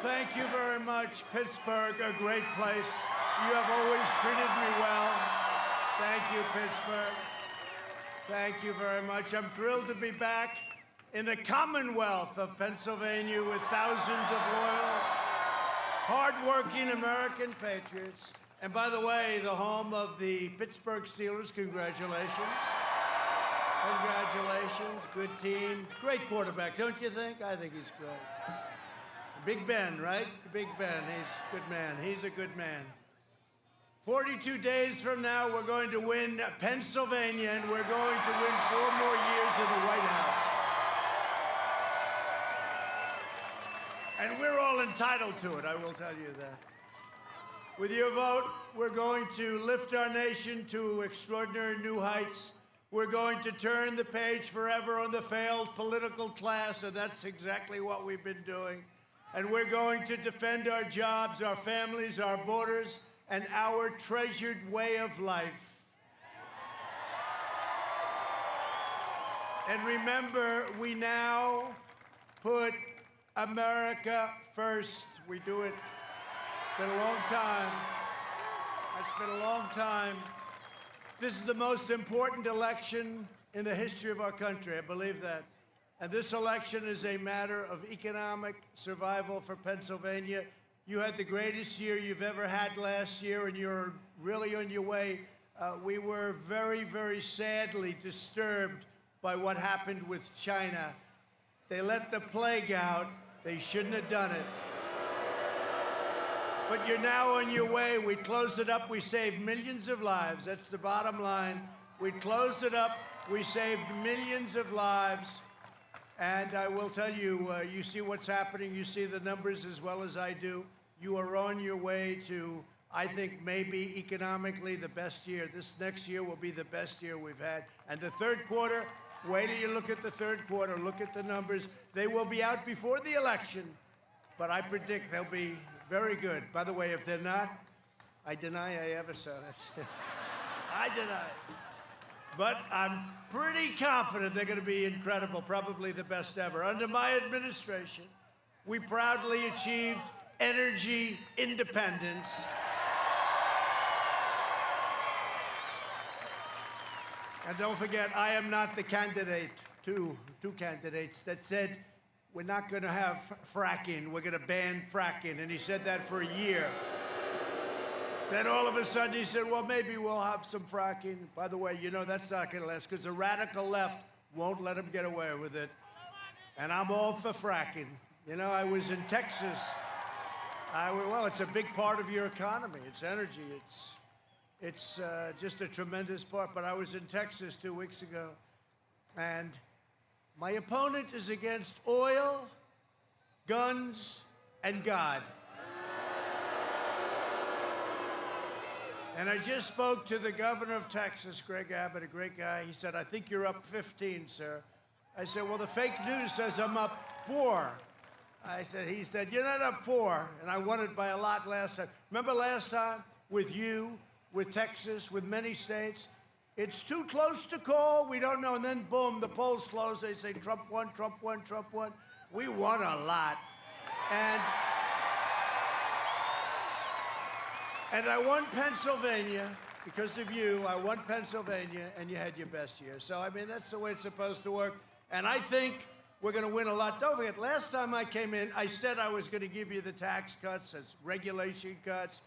Thank you very much, Pittsburgh, a great place. You have always treated me well. Thank you, Pittsburgh. Thank you very much. I'm thrilled to be back in the Commonwealth of Pennsylvania with thousands of loyal, hardworking American patriots. And by the way, the home of the Pittsburgh Steelers. Congratulations. Congratulations. Good team. Great quarterback, don't you think? I think he's great. Big Ben, right? Big Ben. He's a good man. He's a good man. 42 days from now, we're going to win Pennsylvania, and we're going to win 4 more years in the White House. And we're all entitled to it, I will tell you that. With your vote, we're going to lift our nation to extraordinary new heights. We're going to turn the page forever on the failed political class, and that's exactly what we've been doing. And we're going to defend our jobs, our families, our borders, and our treasured way of life. And remember, we now put America first. We do it. It's been a long time. It's been a long time. This is the most important election in the history of our country. I believe that. And this election is a matter of economic survival for Pennsylvania. You had the greatest year you've ever had last year, and you're really on your way. We were very, very sadly disturbed by what happened with China. They let the plague out. They shouldn't have done it. But you're now on your way. We closed it up. We saved millions of lives. That's the bottom line. We closed it up. We saved millions of lives. And I will tell you, you see what's happening. You see the numbers as well as I do. You are on your way to, I think, maybe economically the best year. This next year will be the best year we've had. And the third quarter, wait till you look at the third quarter. Look at the numbers. They will be out before the election, but I predict they'll be very good. By the way, if they're not, I deny I ever said it. I deny it. But I'm pretty confident they're going to be incredible, probably the best ever. Under my administration, we proudly achieved energy independence. And don't forget, I am not the candidate, two candidates that said, we're not going to have fracking, we're going to ban fracking. And he said that for a year. Then all of a sudden he said, well, maybe we'll have some fracking. By the way, you know that's not going to last because the radical left won't let him get away with it. And I'm all for fracking. You know, I was in Texas. Well, it's a big part of your economy. It's energy. It's just a tremendous part. But I was in Texas 2 weeks ago, and my opponent is against oil, guns, and God. And I just spoke to the governor of Texas, Greg Abbott, a great guy. He said, I think you're up 15, sir. I said, well, the fake news says I'm up 4. He said, you're not up 4. And I won it by a lot last time. Remember last time with you, with Texas, with many states? It's too close to call. We don't know. And then, boom, the polls close. They say Trump won, Trump won, Trump won. We won a lot. And I won Pennsylvania because of you. I won Pennsylvania, and you had your best year. So, I mean, that's the way it's supposed to work. And I think we're going to win a lot. Don't forget, last time I came in, I said I was going to give you the tax cuts, as regulation cuts.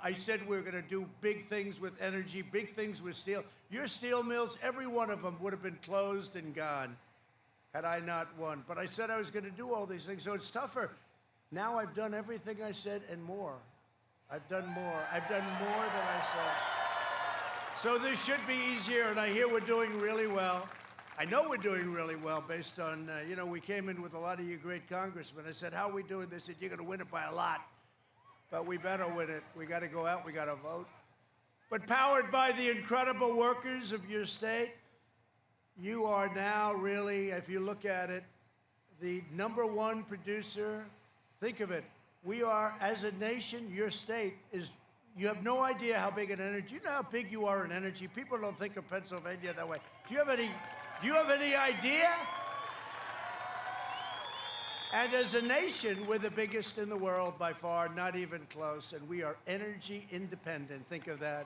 I said we were going to do big things with energy, big things with steel. Your steel mills, every one of them would have been closed and gone had I not won. But I said I was going to do all these things, so it's tougher. Now I've done everything I said and more. I've done more. I've done more than I said. So this should be easier, and I hear we're doing really well. I know we're doing really well based on, we came in with a lot of you great congressmen. I said, how are we doing? They said, you're going to win it by a lot. But we better win it. We got to go out. We got to vote. But powered by the incredible workers of your state, you are now really, if you look at it, the #1 producer. Think of it. We are, as a nation, your state is, you have no idea how big an energy, you know how big you are in energy? People don't think of Pennsylvania that way. Do you have any idea? And as a nation, we're the biggest in the world by far, not even close, and we are energy independent. Think of that.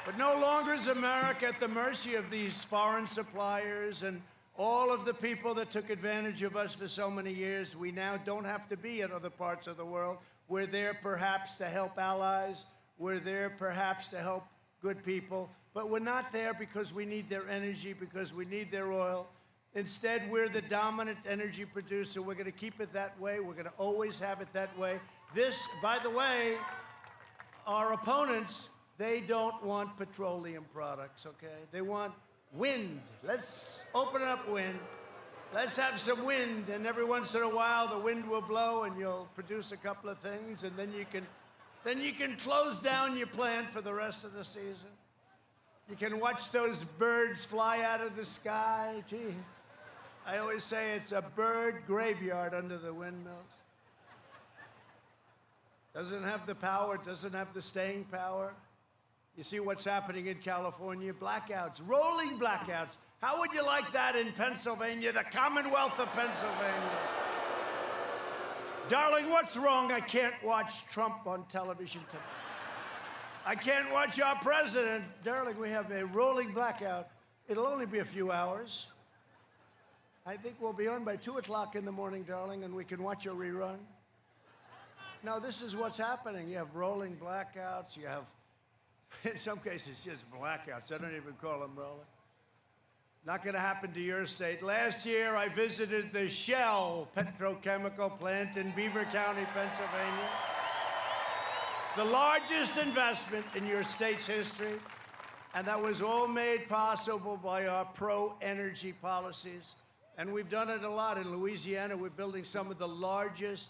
But no longer is America at the mercy of these foreign suppliers and all of the people that took advantage of us for so many years. We now don't have to be in other parts of the world. We're there perhaps to help allies. We're there perhaps to help good people. But we're not there because we need their energy, because we need their oil. Instead, we're the dominant energy producer. We're going to keep it that way. We're going to always have it that way. This, by the way, our opponents, they don't want petroleum products, okay? They want wind. Let's open up wind. Let's have some wind, and every once in a while the wind will blow and you'll produce a couple of things, and then you can close down your plant for the rest of the season. You can watch those birds fly out of the sky. Gee, I always say it's a bird graveyard under the windmills. Doesn't have the power, doesn't have the staying power. You see what's happening in California? Blackouts, rolling blackouts. How would you like that in Pennsylvania, the Commonwealth of Pennsylvania? Darling, what's wrong? I can't watch Trump on television tonight. I can't watch our president. Darling, we have a rolling blackout. It'll only be a few hours. I think we'll be on by 2 o'clock in the morning, darling, and we can watch a rerun. Now, this is what's happening. You have rolling blackouts. You have, in some cases, just blackouts. I don't even call them rolling. Not going to happen to your state. Last year, I visited the Shell petrochemical plant in Beaver County, Pennsylvania. The largest investment in your state's history. And that was all made possible by our pro-energy policies. And we've done it a lot in Louisiana. We're building some of the largest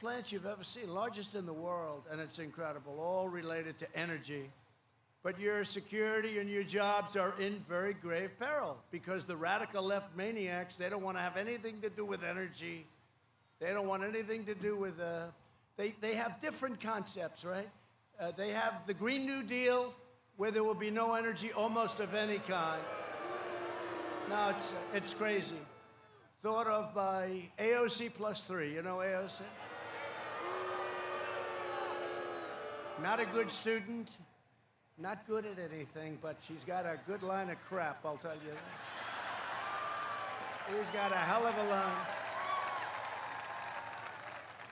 plants you've ever seen, largest in the world, and it's incredible, all related to energy. But your security and your jobs are in very grave peril because the radical left maniacs, they don't want to have anything to do with energy. They don't want anything to do with, they have different concepts, right? They have the Green New Deal, where there will be no energy almost of any kind. No, it's crazy. Thought of by AOC plus 3. You know AOC? Not a good student, not good at anything, but she's got a good line of crap, I'll tell you that. He's got a hell of a line.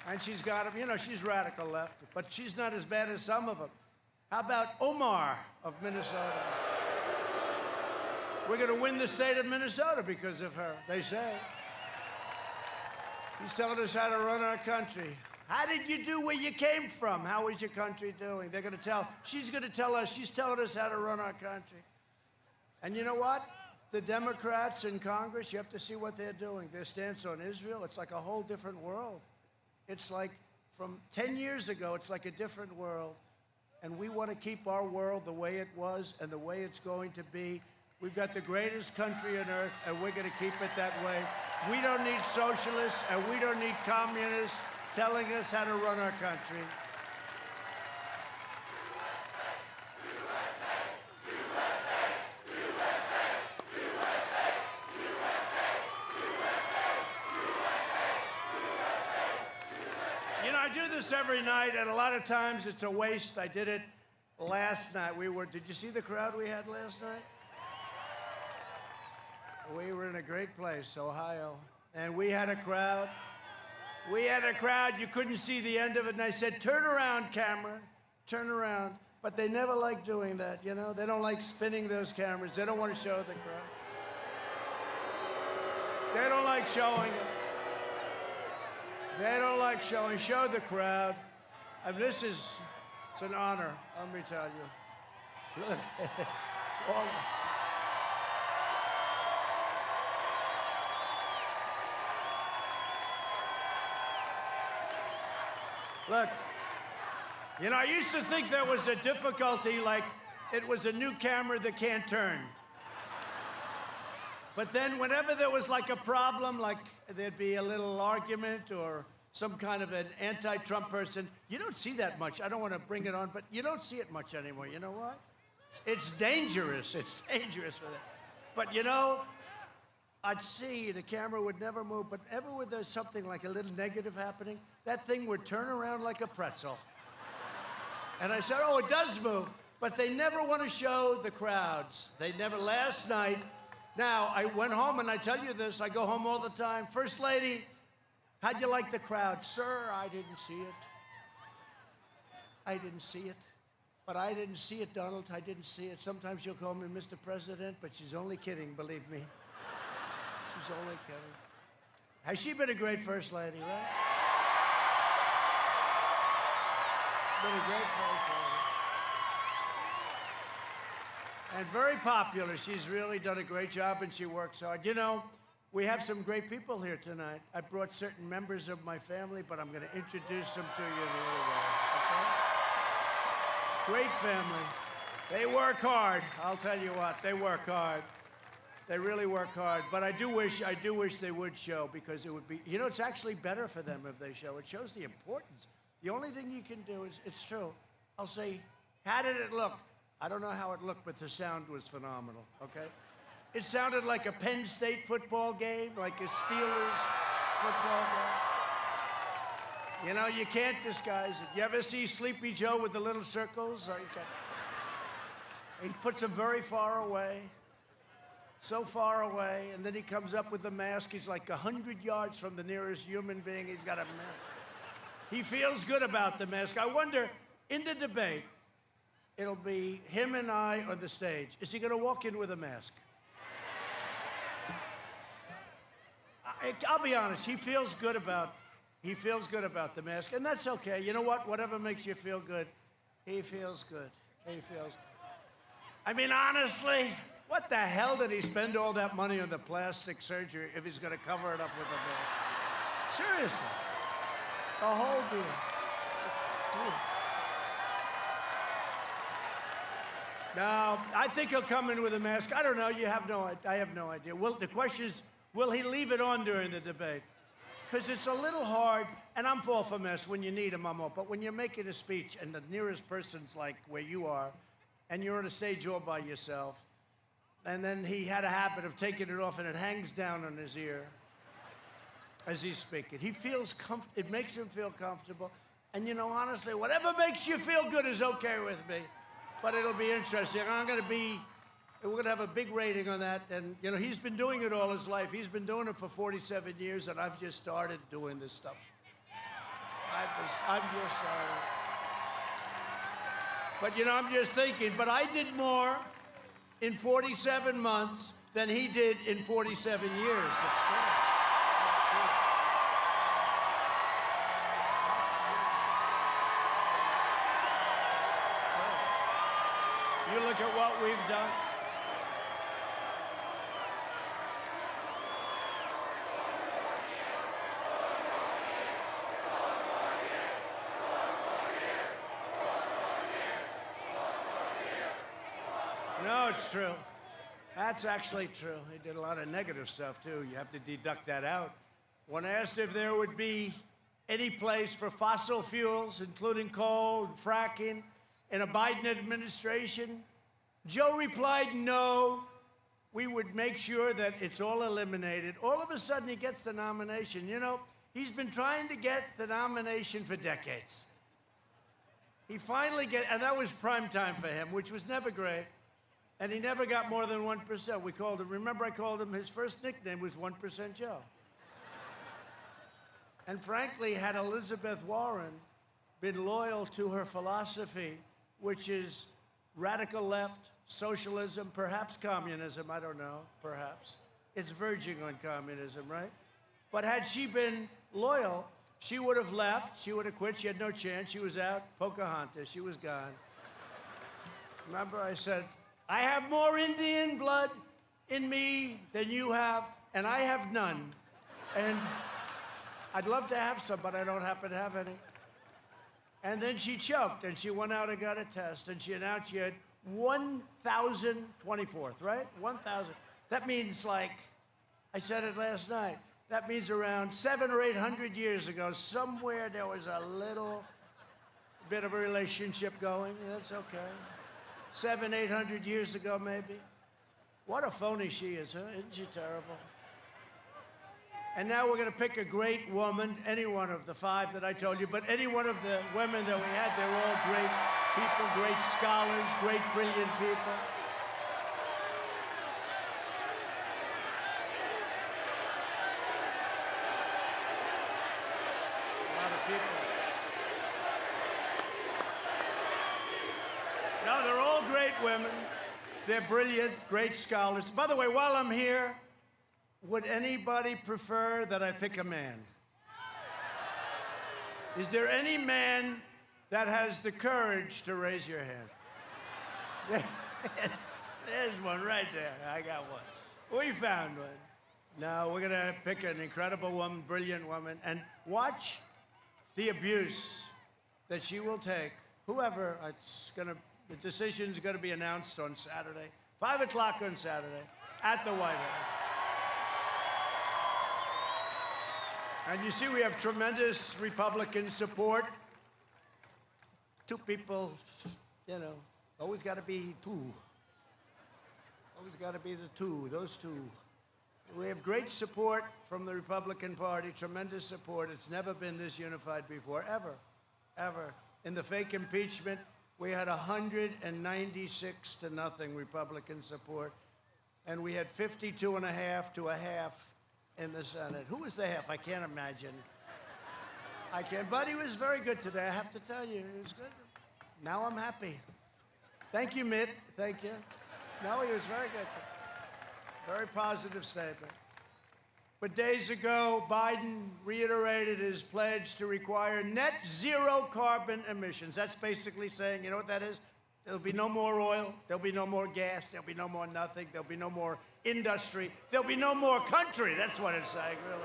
And she's got, she's radical left, but she's not as bad as some of them. How about Omar of Minnesota? We're going to win the state of Minnesota because of her, they say. She's telling us how to run our country. How did you do where you came from? How is your country doing? They're going to tell, she's going to tell us, she's telling us how to run our country. And you know what? The Democrats in Congress, you have to see what they're doing. Their stance on Israel, it's like a whole different world. It's like from 10 years ago, it's like a different world. And we want to keep our world the way it was and the way it's going to be. We've got the greatest country on earth, and we're going to keep it that way. We don't need socialists, and we don't need communists telling us how to run our country. You know, I do this every night, and a lot of times it's a waste. I did it last night. Did you see the crowd we had last night? We were in a great place, Ohio, and we had a crowd. You couldn't see the end of it, and I said, turn around, camera, turn around. But they never like doing that, you know? They don't like spinning those cameras. They don't want to show the crowd. They don't like showing it. They don't like showing. Show the crowd. I mean, it's an honor, let me tell you. Look. Look, you know, I used to think there was a difficulty, like it was a new camera that can't turn. But then whenever there was like a problem, like there'd be a little argument or some kind of an anti-Trump person, you don't see that much. I don't want to bring it on, but you don't see it much anymore. You know what? It's dangerous. It's dangerous for that. But you know, I'd see the camera would never move, but ever when there's something like a little negative happening, that thing would turn around like a pretzel. And I said, oh, it does move, but they never want to show the crowds. They never, last night, now I went home and I tell you this, I go home all the time. First lady, how'd you like the crowd? Sir, I didn't see it. I didn't see it. But I didn't see it, Donald, I didn't see it. Sometimes she'll call me Mr. President, but she's only kidding, believe me. She's only kidding. Has she been a great first lady, right? Been a great first lady. And very popular. She's really done a great job and she works hard. You know, we have some great people here tonight. I brought certain members of my family, but I'm going to introduce them to you in a little while, okay? Great family. They work hard. I'll tell you what, they work hard. They really work hard, but I do wish they would show, because it would be, you know, it's actually better for them if they show. It shows the importance. The only thing you can do is, it's true, I'll say, how did it look? I don't know how it looked, but the sound was phenomenal, okay? It sounded like a Penn State football game, like a Steelers football game. You know, you can't disguise it. You ever see Sleepy Joe with the little circles? He puts them very far away. So far away, and then he comes up with the mask. He's like 100 yards from the nearest human being. He's got a mask. He feels good about the mask. I wonder, in the debate, it'll be him and I on the stage. Is he going to walk in with a mask? I'll be honest. He feels good about the mask, and that's okay. You know what? Whatever makes you feel good, he feels good. He feels good. I mean, honestly. What the hell did he spend all that money on the plastic surgery if he's going to cover it up with a mask? Seriously. The whole deal. No, I think he'll come in with a mask. I don't know. I have no idea. Well, the question is, will he leave it on during the debate? Because it's a little hard, and I'm all for masks when you need them, I'm all. But when you're making a speech and the nearest person's like where you are, and you're on a stage all by yourself, and then he had a habit of taking it off, and it hangs down on his ear as he's speaking. He feels it makes him feel comfortable. And you know, honestly, whatever makes you feel good is okay with me. But it'll be interesting. We're gonna have a big rating on that. And you know, he's been doing it all his life. He's been doing it for 47 years, and I've just started doing this stuff. I've just started. But you know, I'm just thinking, but I did more in 47 months than he did in 47 years. That's true. That's true. You look at what we've done. No, it's true. That's actually true. He did a lot of negative stuff, too. You have to deduct that out. When asked if there would be any place for fossil fuels, including coal and fracking, in a Biden administration, Joe replied, no, we would make sure that it's all eliminated. All of a sudden, he gets the nomination. You know, he's been trying to get the nomination for decades. He finally and that was prime time for him, which was never great. And he never got more than 1%. We called him, remember I called him, his first nickname was 1% Joe. And frankly, had Elizabeth Warren been loyal to her philosophy, which is radical left, socialism, perhaps communism, I don't know, perhaps. It's verging on communism, right? But had she been loyal, she would have left, she would have quit, she had no chance, she was out, Pocahontas, she was gone. Remember I said, I have more Indian blood in me than you have, and I have none. And I'd love to have some, but I don't happen to have any. And then she choked, and she went out and got a test, and she announced she had 1,024th, right? 1,000. That means, like, I said it last night, that means around 700 or 800 years ago, somewhere there was a little bit of a relationship going. That's okay. 700, 800 years ago, maybe. What a phony she is, huh? Isn't she terrible? And now we're going to pick a great woman, any one of the 5 that I told you, but any one of the women that we had, they're all great people, great scholars, great, brilliant people. A lot of people. No, they're all great women. They're brilliant, great scholars. By the way, while I'm here, would anybody prefer that I pick a man? Is there any man that has the courage to raise your hand? There's one right there. I got one. We found one. Now, we're going to pick an incredible woman, brilliant woman, and watch the abuse that she will take. Whoever, the decision's going to be announced on Saturday, 5 o'clock on Saturday, at the White House. And you see, we have tremendous Republican support. 2 people, you know, always got to be 2. Always got to be the 2, those 2. We have great support from the Republican Party, tremendous support. It's never been this unified before, ever, ever. In the fake impeachment, we had 196 to nothing Republican support, and we had 52.5 to a half in the Senate. Who was the half? I can't imagine. I can't, but he was very good today, I have to tell you. He was good. Now I'm happy. Thank you, Mitt. Thank you. No, he was very good. Very positive statement. But days ago, Biden reiterated his pledge to require net zero carbon emissions. That's basically saying, you know what that is? There'll be no more oil, there'll be no more gas, there'll be no more nothing, there'll be no more industry, there'll be no more country. That's what it's saying, really.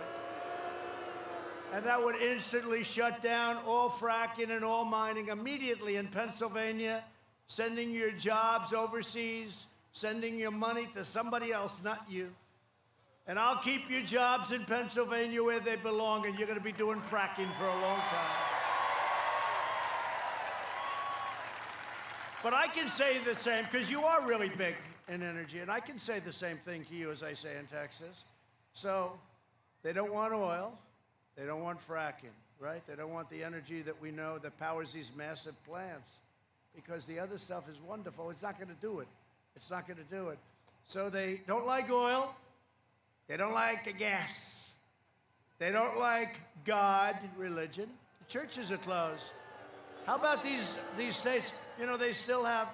And that would instantly shut down all fracking and all mining immediately in Pennsylvania, sending your jobs overseas, sending your money to somebody else, not you. And I'll keep your jobs in Pennsylvania where they belong, and you're going to be doing fracking for a long time. But I can say the same, because you are really big in energy, and I can say the same thing to you as I say in Texas. So they don't want oil. They don't want fracking, right? They don't want the energy that we know that powers these massive plants, because the other stuff is wonderful. It's not going to do it. It's not going to do it. So they don't like oil. They don't like the gas. They don't like God, religion. The churches are closed. How about these states? You know, they still have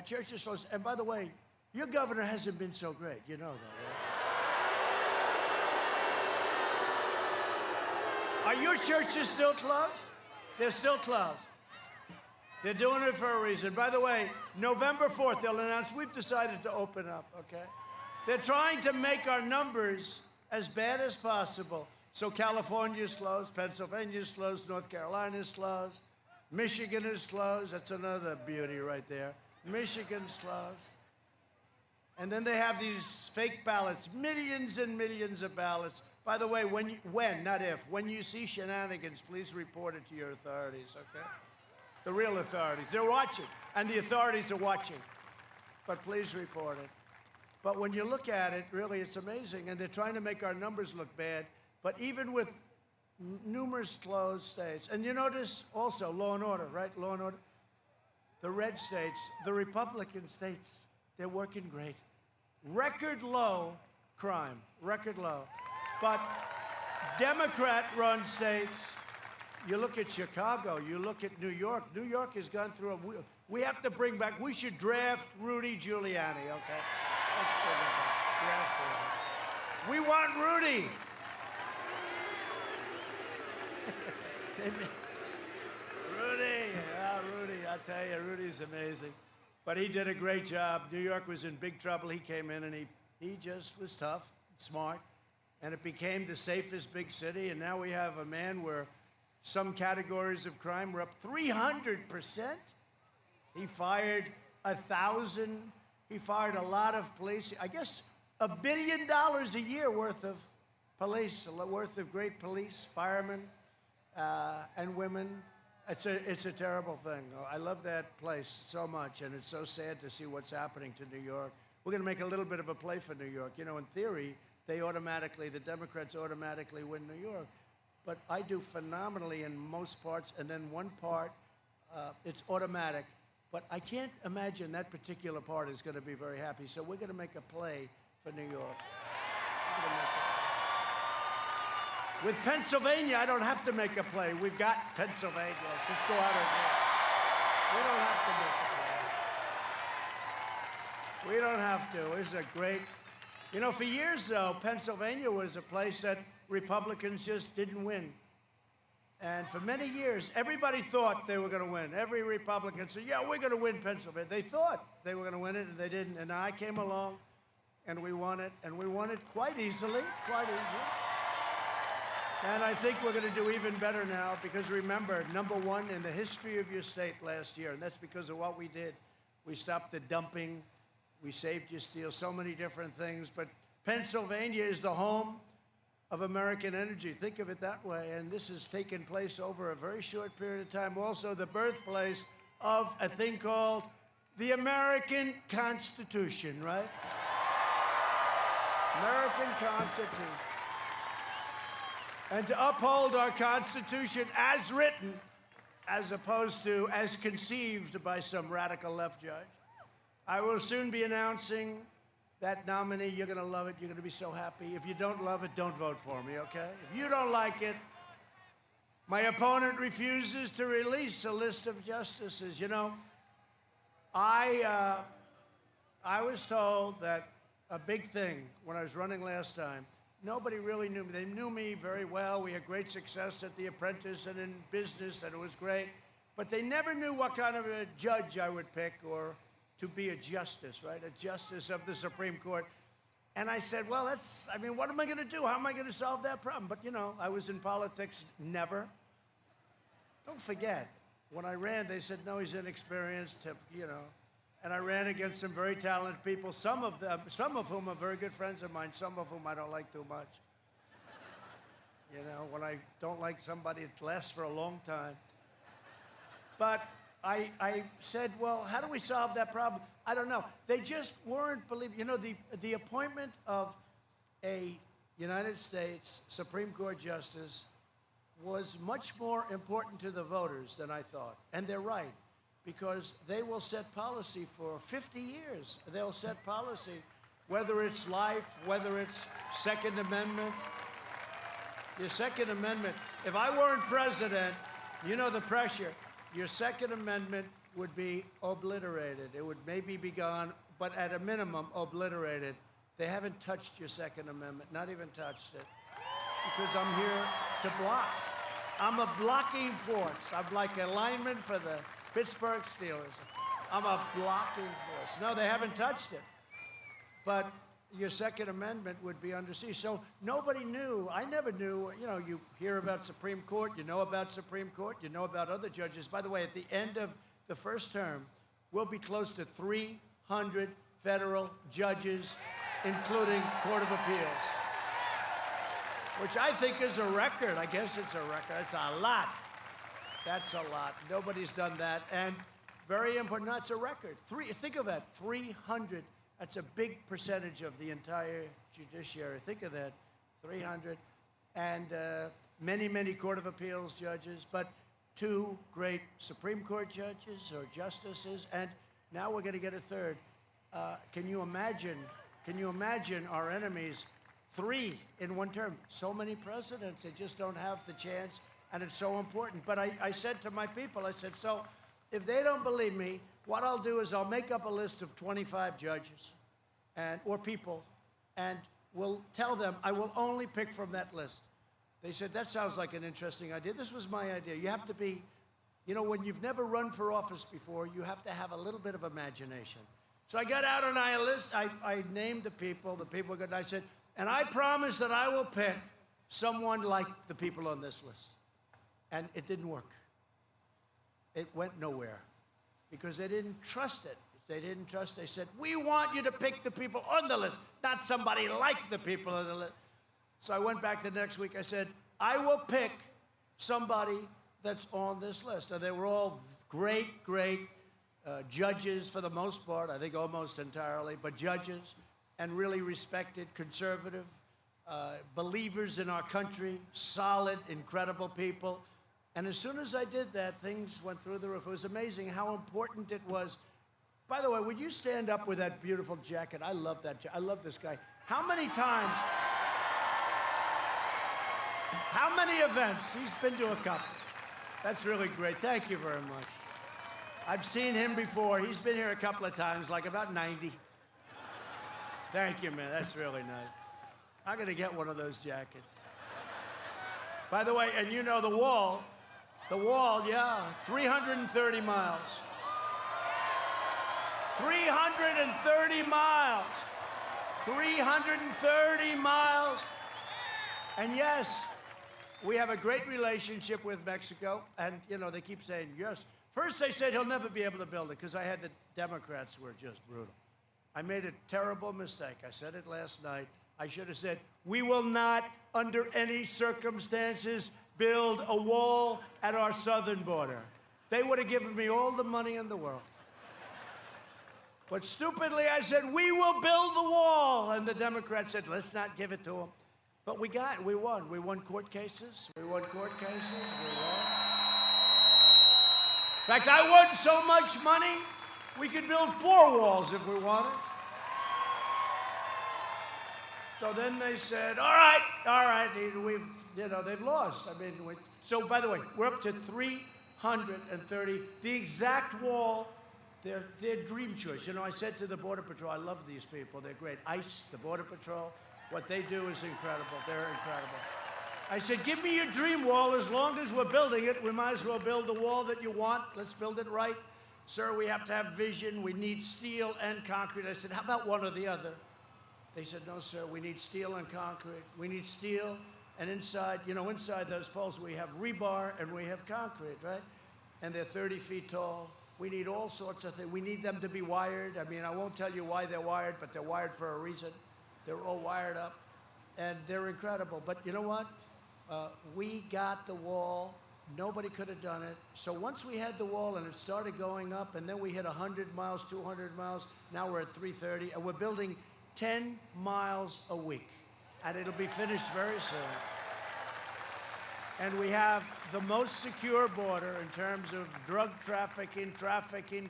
churches closed. And by the way, your governor hasn't been so great. You know that, right? Are your churches still closed? They're still closed. They're doing it for a reason. By the way, November 4th, they'll announce we've decided to open up, okay? They're trying to make our numbers as bad as possible. So California's closed, Pennsylvania's closed, North Carolina's closed, Michigan is closed. That's another beauty right there. Michigan's closed. And then they have these fake ballots, millions and millions of ballots. By the way, when you see shenanigans, please report it to your authorities, okay? The real authorities. They're watching, and the authorities are watching. But please report it. But when you look at it, really, it's amazing. And they're trying to make our numbers look bad. But even with numerous closed states, and you notice also law and order, right? Law and order. The red states, the Republican states, they're working great. Record low crime, record low. But Democrat-run states, you look at Chicago, you look at New York. New York has gone through we have to bring back, we should draft Rudy Giuliani, okay? Let's bring him back. Draft him. We want Rudy. Rudy, I tell you, Rudy's amazing. But he did a great job. New York was in big trouble. He came in and he just was tough, smart, and it became the safest big city. And now we have a man where some categories of crime were up 300%. He fired 1,000. He fired a lot of police. I guess $1 billion a year worth of police, worth of great police, firemen, and women. It's a terrible thing. I love that place so much, and it's so sad to see what's happening to New York. We're going to make a little bit of a play for New York. You know, in theory, the Democrats automatically win New York. But I do phenomenally in most parts, and then one part, it's automatic. But I can't imagine that particular part is going to be very happy. So we're going to make a play for New York. With Pennsylvania, I don't have to make a play. We've got Pennsylvania. Just go out and do it. We don't have to make a play. We don't have to. It's a great... You know, for years, though, Pennsylvania was a place that Republicans just didn't win. And for many years, everybody thought they were going to win. Every Republican said, yeah, we're going to win Pennsylvania. They thought they were going to win it, and they didn't. And I came along, and we won it. And we won it quite easily, quite easily. And I think we're going to do even better now, because remember, #1 in the history of your state last year, and that's because of what we did. We stopped the dumping. We saved your steel, so many different things. But Pennsylvania is the home of American energy. Think of it that way. And this has taken place over a very short period of time. Also, the birthplace of a thing called the American Constitution, right? American Constitution. And to uphold our Constitution as written, as opposed to as conceived by some radical left judge, I will soon be announcing that nominee. You're going to love it. You're going to be so happy. If you don't love it, don't vote for me, okay? If you don't like it, my opponent refuses to release a list of justices. You know, I was told that a big thing when I was running last time, nobody really knew me. They knew me very well. We had great success at The Apprentice and in business, and it was great. But they never knew what kind of a judge I would pick or to be a justice, right? A justice of the Supreme Court. And I said, well, what am I going to do? How am I going to solve that problem? But, you know, I was in politics never. Don't forget, when I ran, they said, no, he's inexperienced, you know. And I ran against some very talented people, some of whom are very good friends of mine, some of whom I don't like too much. You know, when I don't like somebody, it lasts for a long time. But I said, well, how do we solve that problem? I don't know. They just weren't believing. You know, the appointment of a United States Supreme Court justice was much more important to the voters than I thought. And they're right, because they will set policy for 50 years. They'll set policy, whether it's life, whether it's Second Amendment. Your Second Amendment, if I weren't president, you know the pressure. Your Second Amendment would be obliterated. It would maybe be gone, but at a minimum, obliterated. They haven't touched your Second Amendment, not even touched it, because I'm here to block. I'm a blocking force. I'm like a lineman for the Pittsburgh Steelers. I'm a blocking force. No, they haven't touched it. But your Second Amendment would be under siege. So nobody knew. I never knew. You know, you hear about Supreme Court. You know about Supreme Court. You know about other judges. By the way, at the end of the first term, we'll be close to 300 federal judges, including Court of Appeals, which I think is a record. I guess it's a record. It's a lot. That's a lot. Nobody's done that. And very important, no, it's a record. Think of that, 300. That's a big percentage of the entire judiciary. Think of that, 300. And many, many Court of Appeals judges, but 2 great Supreme Court judges or justices, and now we're going to get a 3rd. Can you imagine our enemies, 3 in one term? So many presidents, they just don't have the chance, and it's so important. But I said to my people, I said, so if they don't believe me, what I'll do is I'll make up a list of 25 judges or people, and we'll tell them I will only pick from that list. They said, that sounds like an interesting idea. This was my idea. You have to be, you know, when you've never run for office before, you have to have a little bit of imagination. So I got out on a list. I named the people got, and I said, and I promise that I will pick someone like the people on this list. And it didn't work. It went nowhere because they didn't trust it. They didn't trust. They said, we want you to pick the people on the list, not somebody like the people on the list. So I went back the next week. I said, I will pick somebody that's on this list. And they were all great judges for the most part, I think almost entirely, but judges, and really respected, conservative, believers in our country, solid, incredible people. And as soon as I did that, things went through the roof. It was amazing how important it was. By the way, would you stand up with that beautiful jacket? I love that jacket. I love this guy. How many times, how many events? He's been to a couple. That's really great. Thank you very much. I've seen him before. He's been here a couple of times, like about 90. Thank you, man. That's really nice. I'm going to get one of those jackets. By the way, and you know the wall, yeah, 330 miles. 330 miles. 330 miles. And yes, we have a great relationship with Mexico. And, you know, they keep saying, yes. First they said he'll never be able to build it because I had the Democrats were just brutal. I made a terrible mistake. I said it last night. I should have said, we will not, under any circumstances, build a wall at our southern border. They would have given me all the money in the world. But stupidly, I said, we will build the wall. And the Democrats said, let's not give it to them. But we won. We won court cases. We won. In fact, I won so much money, we could build 4 walls if we wanted. So then they said, all right, they've lost. I mean, so by the way, we're up to 330. The exact wall, their dream choice. You know, I said to the Border Patrol, I love these people. They're great. ICE, the Border Patrol, what they do is incredible. They're incredible. I said, give me your dream wall. As long as we're building it, we might as well build the wall that you want. Let's build it right. Sir, we have to have vision. We need steel and concrete. I said, how about one or the other? They said, no, sir, we need steel and concrete. We need steel, and inside those poles, we have rebar and we have concrete, right? And they're 30 feet tall. We need all sorts of things. We need them to be wired. I mean, I won't tell you why they're wired, but they're wired for a reason. They're all wired up, and they're incredible. But you know what? We got the wall. Nobody could have done it. So once we had the wall and it started going up, and then we hit 100 miles, 200 miles, now we're at 330, and we're building 10 miles a week, and it'll be finished very soon. And we have the most secure border in terms of drug trafficking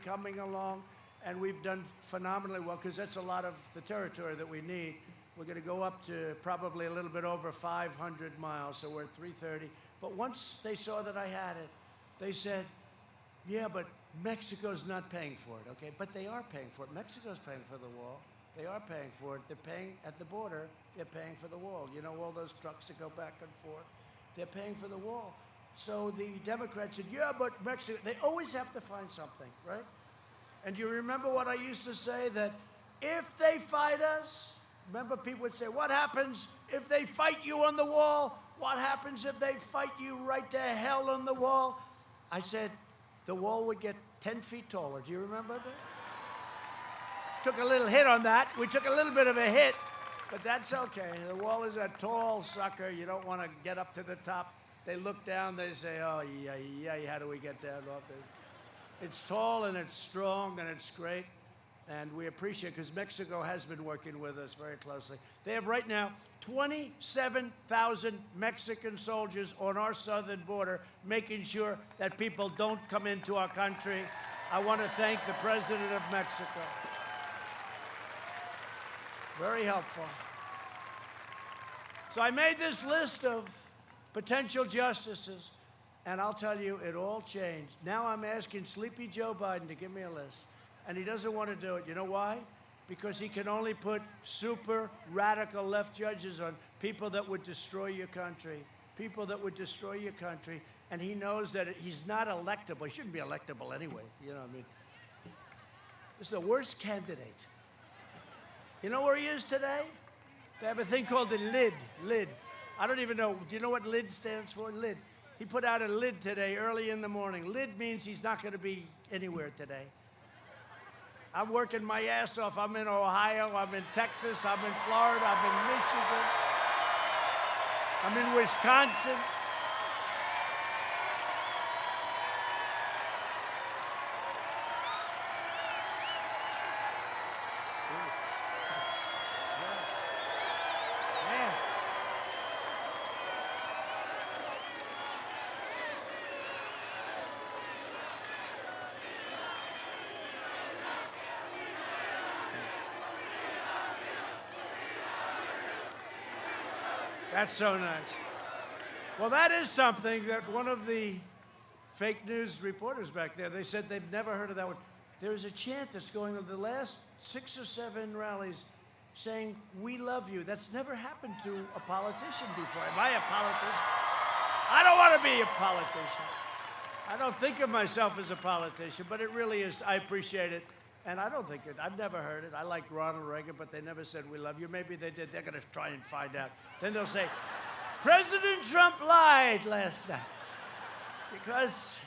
coming along, and we've done phenomenally well because that's a lot of the territory that we need. We're going to go up to probably a little bit over 500 miles, so we're at 330. But once they saw that I had it, they said, yeah, but Mexico's not paying for it, okay? But they are paying for it. Mexico's paying for the wall. They are paying for it. They're paying at the border. They're paying for the wall. You know, all those trucks that go back and forth. They're paying for the wall. So the Democrats said, yeah, but Mexico, they always have to find something, right? And you remember what I used to say, that if they fight us, remember people would say, what happens if they fight you on the wall? What happens if they fight you right to hell on the wall? I said, the wall would get 10 feet taller. Do you remember that? Took a little hit on that. We took a little bit of a hit, but that's okay. The wall is a tall sucker. You don't want to get up to the top. They look down, they say, oh, yeah, how do we get down off this? It's tall and it's strong and it's great, and we appreciate it because Mexico has been working with us very closely. They have right now 27,000 Mexican soldiers on our southern border making sure that people don't come into our country. I want to thank the President of Mexico. Very helpful. So I made this list of potential justices, and I'll tell you, it all changed. Now I'm asking Sleepy Joe Biden to give me a list, and he doesn't want to do it. You know why? Because he can only put super radical left judges on people that would destroy your country, people that would destroy your country, and he knows that he's not electable. He shouldn't be electable anyway, you know what I mean? This is the worst candidate. You know where he is today? They have a thing called the lid. I don't even know. Do you know what lid stands for? Lid. He put out a lid today early in the morning. Lid means he's not going to be anywhere today. I'm working my ass off. I'm in Ohio. I'm in Texas. I'm in Florida. I'm in Michigan. I'm in Wisconsin. That's so nice. Well, that is something that one of the fake news reporters back there, they said they've never heard of that one. There is a chant that's going on the last 6 or 7 rallies saying, "We love you." That's never happened to a politician before. Am I a politician? I don't want to be a politician. I don't think of myself as a politician, but it really is. I appreciate it. And I don't think it, I've never heard it. I liked Ronald Reagan, but they never said, "We love you." Maybe they did. They're going to try and find out. Then they'll say, "President Trump lied last night." Because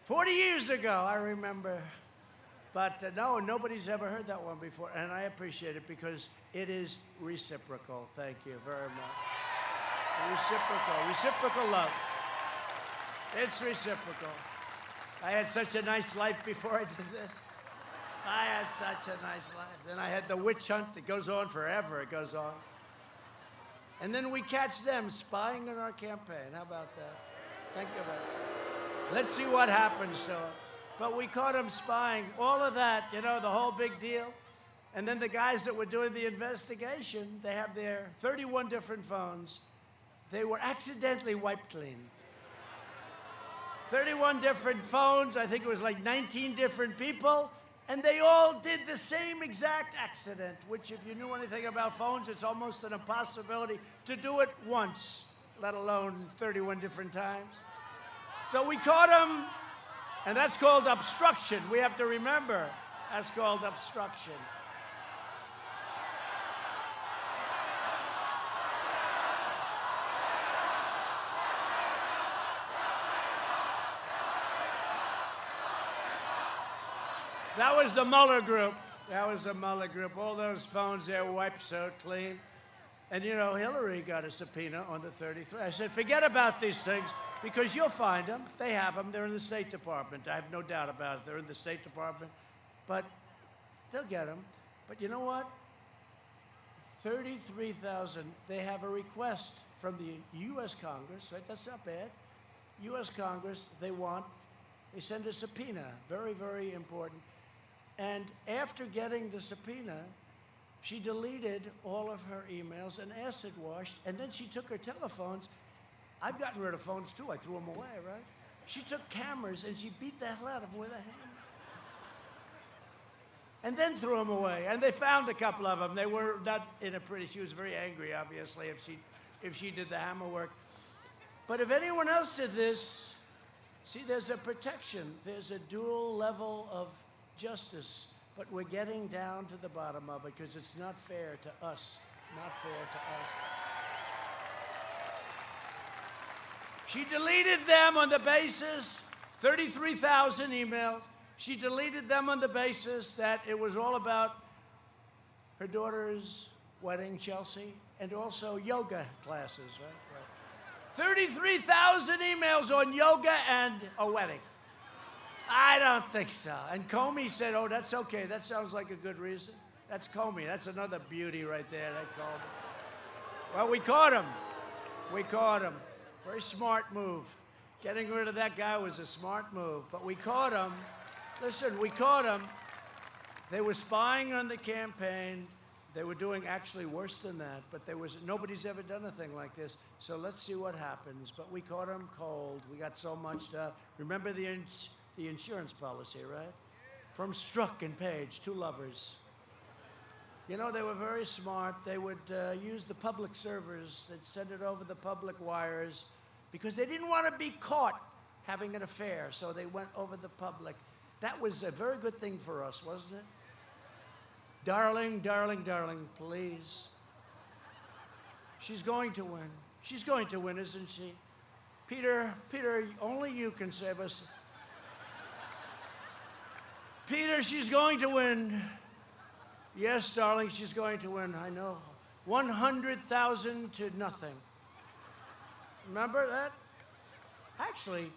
40 years ago, I remember. But no, nobody's ever heard that one before. And I appreciate it because it is reciprocal. Thank you very much. Reciprocal love. It's reciprocal. I had such a nice life before I did this. I had such a nice life. Then I had the witch hunt that goes on forever. It goes on. And then we catch them spying on our campaign. How about that? Think about it. Let's see what happens to them. But we caught them spying. All of that, you know, the whole big deal. And then the guys that were doing the investigation, they have their 31 different phones. They were accidentally wiped clean. 31 different phones. I think it was like 19 different people. And they all did the same exact accident, which if you knew anything about phones, it's almost an impossibility to do it once, let alone 31 different times. So we caught them, and that's called obstruction. We have to remember, that's called obstruction. That was the Mueller group. That was the Mueller group. All those phones there wiped so clean. And you know, Hillary got a subpoena on the 33. I said, forget about these things because you'll find them. They have them. They're in the State Department. I have no doubt about it. They're in the State Department. But they'll get them. But you know what? 33,000. They have a request from the U.S. Congress. Right? That's not bad. U.S. Congress, they send a subpoena. Very, very important. And after getting the subpoena, she deleted all of her emails and acid washed, and then she took her telephones. I've gotten rid of phones too. I threw them away, right? She took cameras and she beat the hell out of them with a hammer. And then threw them away. And they found a couple of them. They were not in a pretty, she was very angry, obviously, if she did the hammer work. But if anyone else did this, see, there's a protection. There's a dual level of justice, but we're getting down to the bottom of it because it's not fair to us. Not fair to us. She deleted them on the basis, 33,000 emails. She deleted them on the basis that it was all about her daughter's wedding, Chelsea, and also yoga classes, right? 33,000 emails on yoga and a wedding. I don't think so. And Comey said, "Oh, that's okay. That sounds like a good reason." That's Comey. That's another beauty right there, that Comey. Well, we caught him. We caught him. Very smart move. Getting rid of that guy was a smart move. But we caught him. Listen, we caught him. They were spying on the campaign. They were doing actually worse than that, but nobody's ever done a thing like this. So let's see what happens. But we caught them cold. We got so much stuff. Remember the insurance policy, right? From Strzok and Page, 2 lovers. You know, they were very smart. They would use the public servers. They'd send it over the public wires because they didn't want to be caught having an affair, so they went over the public. That was a very good thing for us, wasn't it? Darling, darling, darling, please. She's going to win. She's going to win, isn't she? Peter, only you can save us. Peter, she's going to win. Yes, darling, she's going to win. I know. 100,000 to nothing. Remember that? Actually,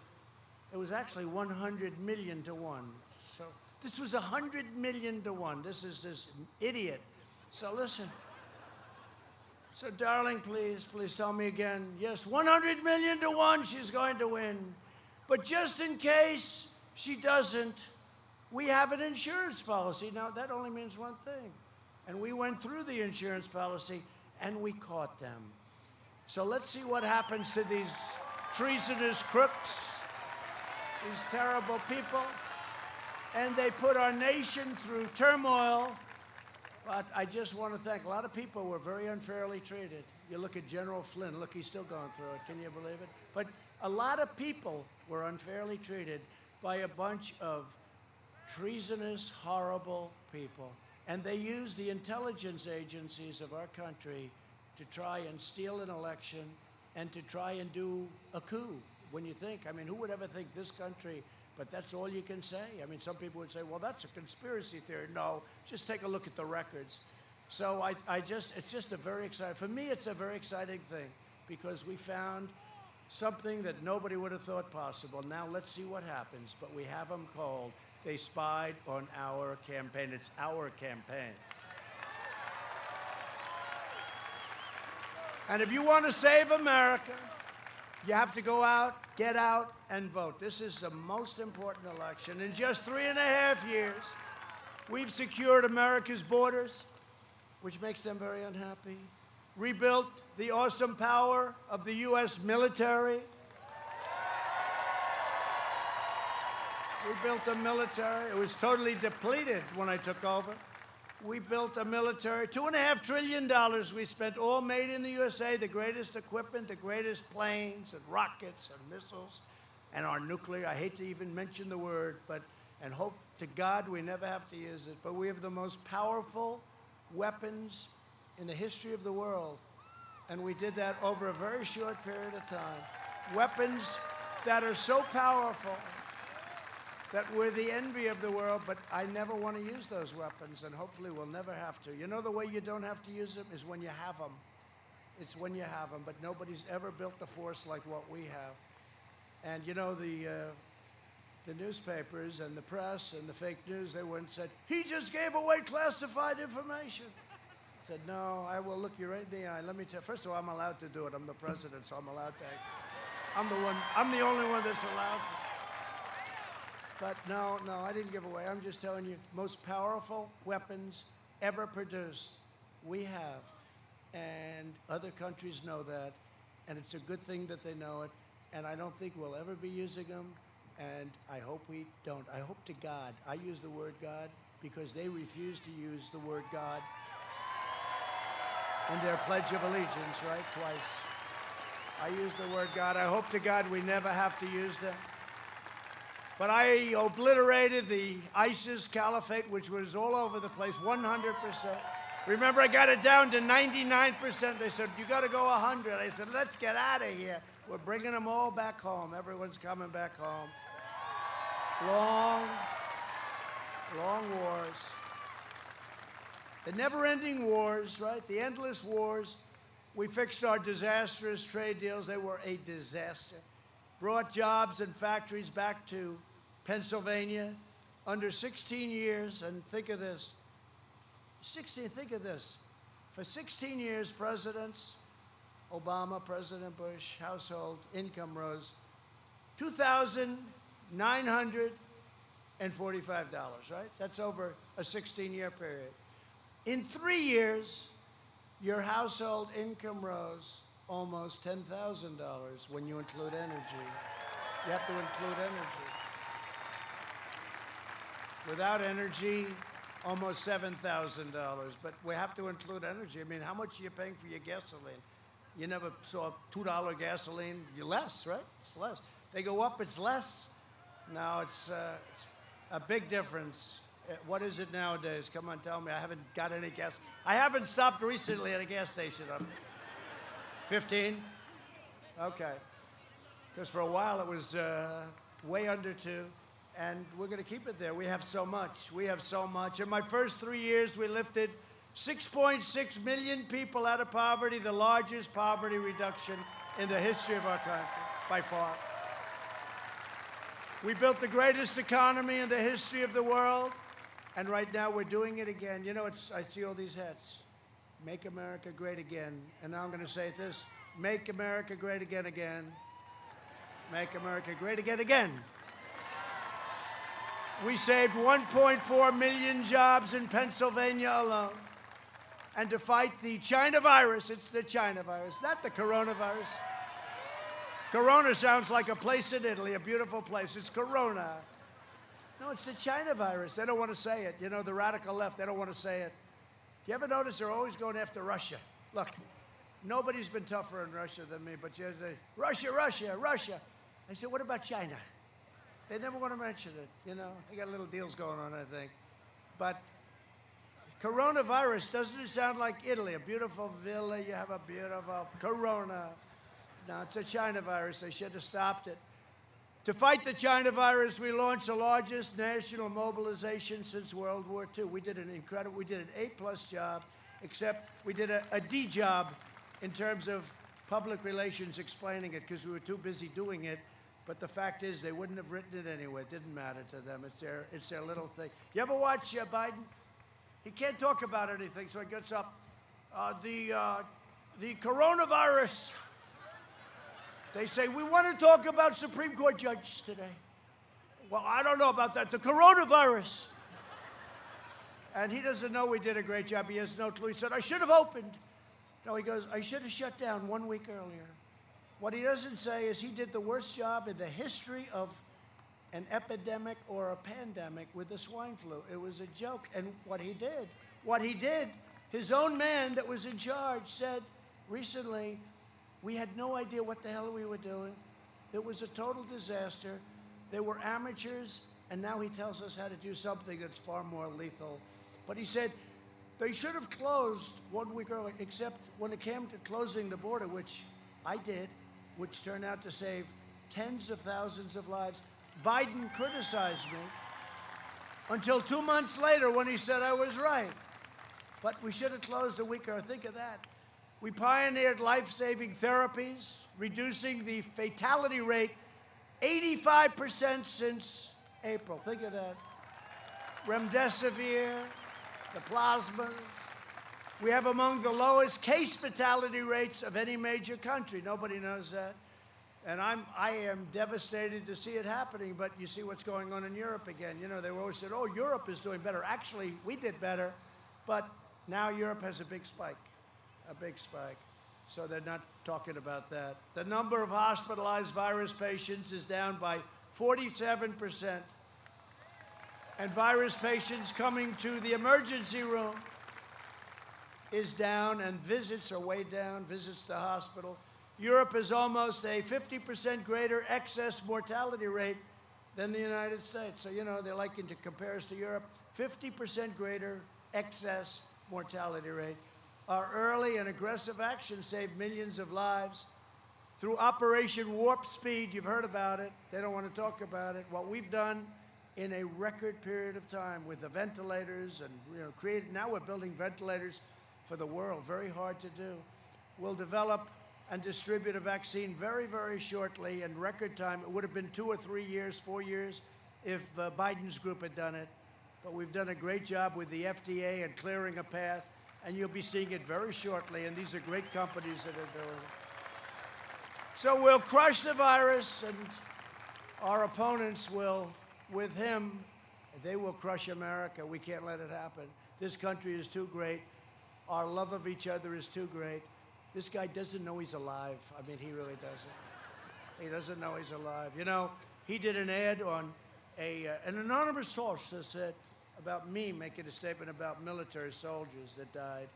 it was actually 100 million to 1. So this was 100 million to 1. This is this idiot. So listen. So darling, please tell me again. Yes, 100 million to 1, she's going to win. But just in case she doesn't, we have an insurance policy. Now, that only means one thing. And we went through the insurance policy, and we caught them. So let's see what happens to these treasonous crooks, these terrible people. And they put our nation through turmoil. But I just want to thank, a lot of people were very unfairly treated. You look at General Flynn, look, he's still going through it. Can you believe it? But a lot of people were unfairly treated by a bunch of treasonous, horrible people. And they used the intelligence agencies of our country to try and steal an election and to try and do a coup. When you think, I mean, who would ever think this country, but that's all you can say. I mean, some people would say, well, that's a conspiracy theory. No, just take a look at the records. So it's just a very exciting, for me, it's a very exciting thing because we found something that nobody would have thought possible. Now let's see what happens. But we have them called. They spied on our campaign. It's our campaign. And if you want to save America, you have to go out, get out, and vote. This is the most important election. In just 3.5 years, we've secured America's borders, which makes them very unhappy, rebuilt the awesome power of the U.S. military. We built a military. It was totally depleted when I took over. We built a military. $2.5 trillion we spent, all made in the USA, the greatest equipment, the greatest planes and rockets and missiles, and our nuclear. I hate to even mention the word, and hope to God we never have to use it. But we have the most powerful weapons in the history of the world. And we did that over a very short period of time. Weapons that are so powerful that we're the envy of the world, but I never want to use those weapons, and hopefully we'll never have to. You know the way you don't have to use them is when you have them. It's when you have them, but nobody's ever built a force like what we have. And you know, the newspapers and the press and the fake news, they went and said, he just gave away classified information. I said, no, I will look you right in the eye. Let me tell you, first of all, I'm allowed to do it. I'm the president, so I'm allowed to. I'm the only one that's allowed to. But no, I didn't give away. I'm just telling you, most powerful weapons ever produced, we have. And other countries know that, and it's a good thing that they know it. And I don't think we'll ever be using them, and I hope we don't. I hope to God. I use the word God because they refuse to use the word God in their Pledge of Allegiance, right? Twice. I use the word God. I hope to God we never have to use them. But I obliterated the ISIS caliphate, which was all over the place, 100%. Remember, I got it down to 99%. They said, you got to go 100. I said, let's get out of here. We're bringing them all back home. Everyone's coming back home. Long wars. The never-ending wars, right? The endless wars. We fixed our disastrous trade deals. They were a disaster. Brought jobs and factories back to Pennsylvania under 16 years, and think of this. For 16 years, presidents, Obama, President Bush, household income rose $2,945, right? That's over a 16-year period. In 3 years, your household income rose almost $10,000 when you include energy. You have to include energy. Without energy, almost $7,000. But we have to include energy. I mean, how much are you paying for your gasoline? You never saw $2 gasoline. You're less, right? It's less. They go up, it's less. Now it's a big difference. What is it nowadays? Come on, tell me. I haven't got any gas. I haven't stopped recently at a gas station. 15? Okay. Because for a while it was way under 2, and we're going to keep it there. We have so much. We have so much. In my first 3 years, we lifted 6.6 million people out of poverty, the largest poverty reduction in the history of our country, by far. We built the greatest economy in the history of the world, and right now we're doing it again. You know, I see all these hats. Make America great again. And now I'm going to say this. Make America great again, again. Make America great again, again. We saved 1.4 million jobs in Pennsylvania alone. and to fight the China virus. It's the China virus, not the coronavirus. Corona sounds like a place in Italy, a beautiful place. It's Corona. No, it's the China virus. They don't want to say it. You know, the radical left, they don't want to say it. You ever notice they're always going after Russia? Look, nobody's been tougher in Russia than me, but you say, Russia, Russia, Russia. I said, what about China? They never want to mention it, you know. They got little deals going on, I think. But coronavirus, doesn't it sound like Italy? A beautiful villa, you have a beautiful Corona. No, it's a China virus. They should have stopped it. To fight the China virus, we launched the largest national mobilization since World War II. We did an A+ job, except we did a D job in terms of public relations explaining it because we were too busy doing it. But the fact is, they wouldn't have written it anyway. It didn't matter to them. It's their little thing. You ever watch Biden? He can't talk about anything, so he gets up. The coronavirus. They say, we want to talk about Supreme Court judges today. Well, I don't know about that. The coronavirus. And he doesn't know we did a great job. He has no clue. He said, I should have opened. No, he goes, I should have shut down 1 week earlier. What he doesn't say is he did the worst job in the history of an epidemic or a pandemic with the swine flu. It was a joke. And what he did, his own man that was in charge said recently, we had no idea what the hell we were doing. It was a total disaster. They were amateurs, and now he tells us how to do something that's far more lethal. But he said they should have closed 1 week early, except when it came to closing the border, which I did, which turned out to save tens of thousands of lives. Biden criticized me until 2 months later when he said I was right. But we should have closed a week early. Think of that. We pioneered life-saving therapies, reducing the fatality rate 85% since April. Think of that. Remdesivir, the plasmas. We have among the lowest case fatality rates of any major country. Nobody knows that. And I am devastated to see it happening, but you see what's going on in Europe again. You know, they always said, oh, Europe is doing better. Actually, we did better, but now Europe has a big spike. So they're not talking about that. The number of hospitalized virus patients is down by 47%. And virus patients coming to the emergency room is down, and visits are way down, visits to hospital. Europe has almost a 50% greater excess mortality rate than the United States. So, you know, they're liking to compare us to Europe. 50% greater excess mortality rate. Our early and aggressive action saved millions of lives. Through Operation Warp Speed, you've heard about it. They don't want to talk about it. What we've done in a record period of time with the ventilators and, you know, now we're building ventilators for the world. Very hard to do. We'll develop and distribute a vaccine very, very shortly in record time. It would have been 2 or 3 years, 4 years if Biden's group had done it. But we've done a great job with the FDA and clearing a path. And you'll be seeing it very shortly, and these are great companies that are doing it. So we'll crush the virus, and our opponents will, with him, they will crush America. We can't let it happen. This country is too great. Our love of each other is too great. This guy doesn't know he's alive. I mean, he really doesn't. He doesn't know he's alive. You know, he did an ad on an anonymous source that said, about me making a statement about military soldiers that died.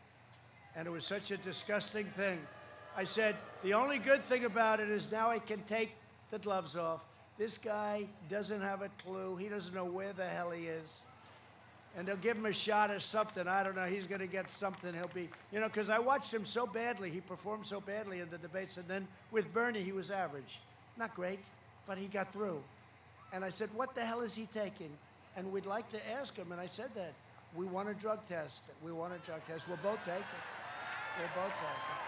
And it was such a disgusting thing. I said, the only good thing about it is now I can take the gloves off. This guy doesn't have a clue. He doesn't know where the hell he is. And they'll give him a shot or something. I don't know. He's going to get something. He'll be, you know, because I watched him so badly. He performed so badly in the debates. And then with Bernie, he was average. Not great, but he got through. And I said, what the hell is he taking? And we'd like to ask him, and I said that. We want a drug test. We'll both take it. We'll both take it.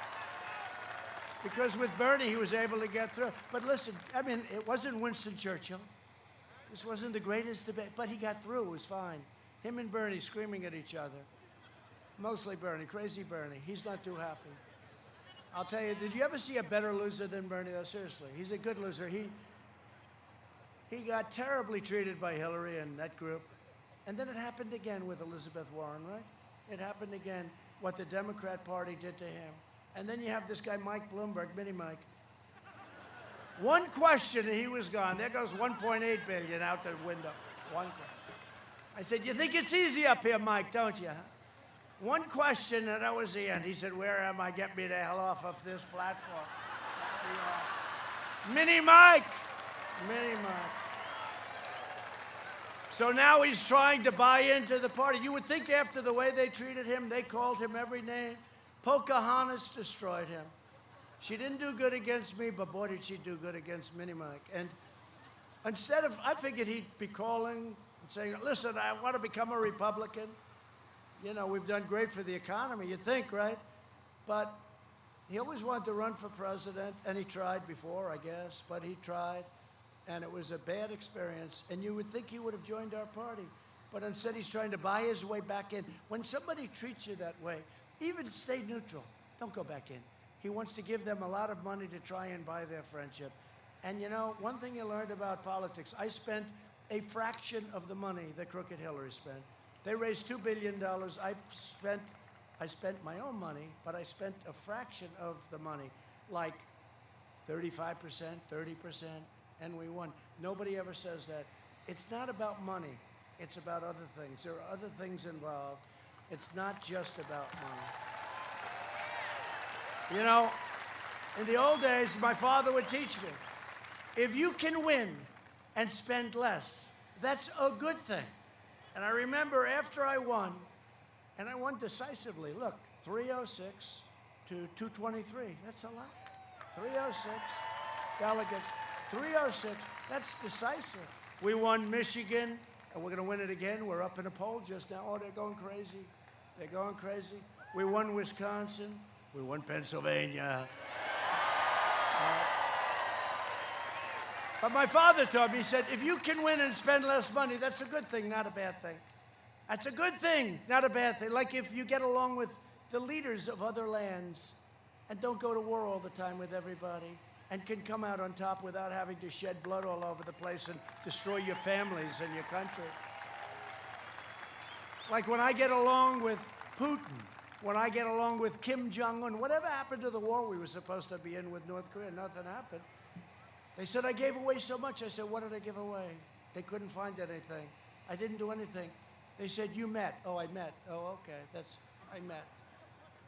Because with Bernie, he was able to get through. But listen, I mean, it wasn't Winston Churchill. This wasn't the greatest debate, but he got through. It was fine. Him and Bernie screaming at each other. Mostly Bernie, crazy Bernie. He's not too happy. I'll tell you, did you ever see a better loser than Bernie? Oh, seriously, he's a good loser. He got terribly treated by Hillary and that group. And then it happened again with Elizabeth Warren, right? It happened again. what the Democrat Party did to him. And then you have this guy, Mike Bloomberg, Mini Mike. One question and he was gone. There goes $1.8 billion out the window. One question. I said, you think it's easy up here, Mike, don't you? Huh? One question, and that was the end. He said, where am I? Get me the hell off of this platform. Mini Mike. Mini Mike. So now he's trying to buy into the party. You would think after the way they treated him, they called him every name. Pocahontas destroyed him. She didn't do good against me, but boy, did she do good against Mini Mike. And instead of, I figured he'd be calling and saying, listen, I want to become a Republican. You know, we've done great for the economy, you'd think, right? But he always wanted to run for president, and he tried before, I guess, but he tried, and it was a bad experience. And you would think he would have joined our party, but instead he's trying to buy his way back in. When somebody treats you that way, even stay neutral. Don't go back in. He wants to give them a lot of money to try and buy their friendship. And you know, one thing you learned about politics, I spent a fraction of the money that Crooked Hillary spent. They raised $2 billion. I spent my own money, but I spent a fraction of the money, like 35%, 30%, and we won. Nobody ever says that. It's not about money. It's about other things. There are other things involved. It's not just about money. You know, in the old days, my father would teach me, if you can win and spend less, that's a good thing. And I remember after I won, and I won decisively. Look, 306 to 223. That's a lot. 306 delegates. 306. That's decisive. We won Michigan, and we're going to win it again. We're up in a poll just now. Oh, they're going crazy. They're going crazy. We won Wisconsin. We won Pennsylvania. But my father told me, he said, if you can win and spend less money, that's a good thing, not a bad thing. That's a good thing, not a bad thing. Like if you get along with the leaders of other lands and don't go to war all the time with everybody and can come out on top without having to shed blood all over the place and destroy your families and your country. Like when I get along with Putin, when I get along with Kim Jong-un, whatever happened to the war we were supposed to be in with North Korea? Nothing happened. They said I gave away so much. I said, what did I give away? They couldn't find anything. I didn't do anything. They said, you met. Oh, I met. Oh, okay. I met.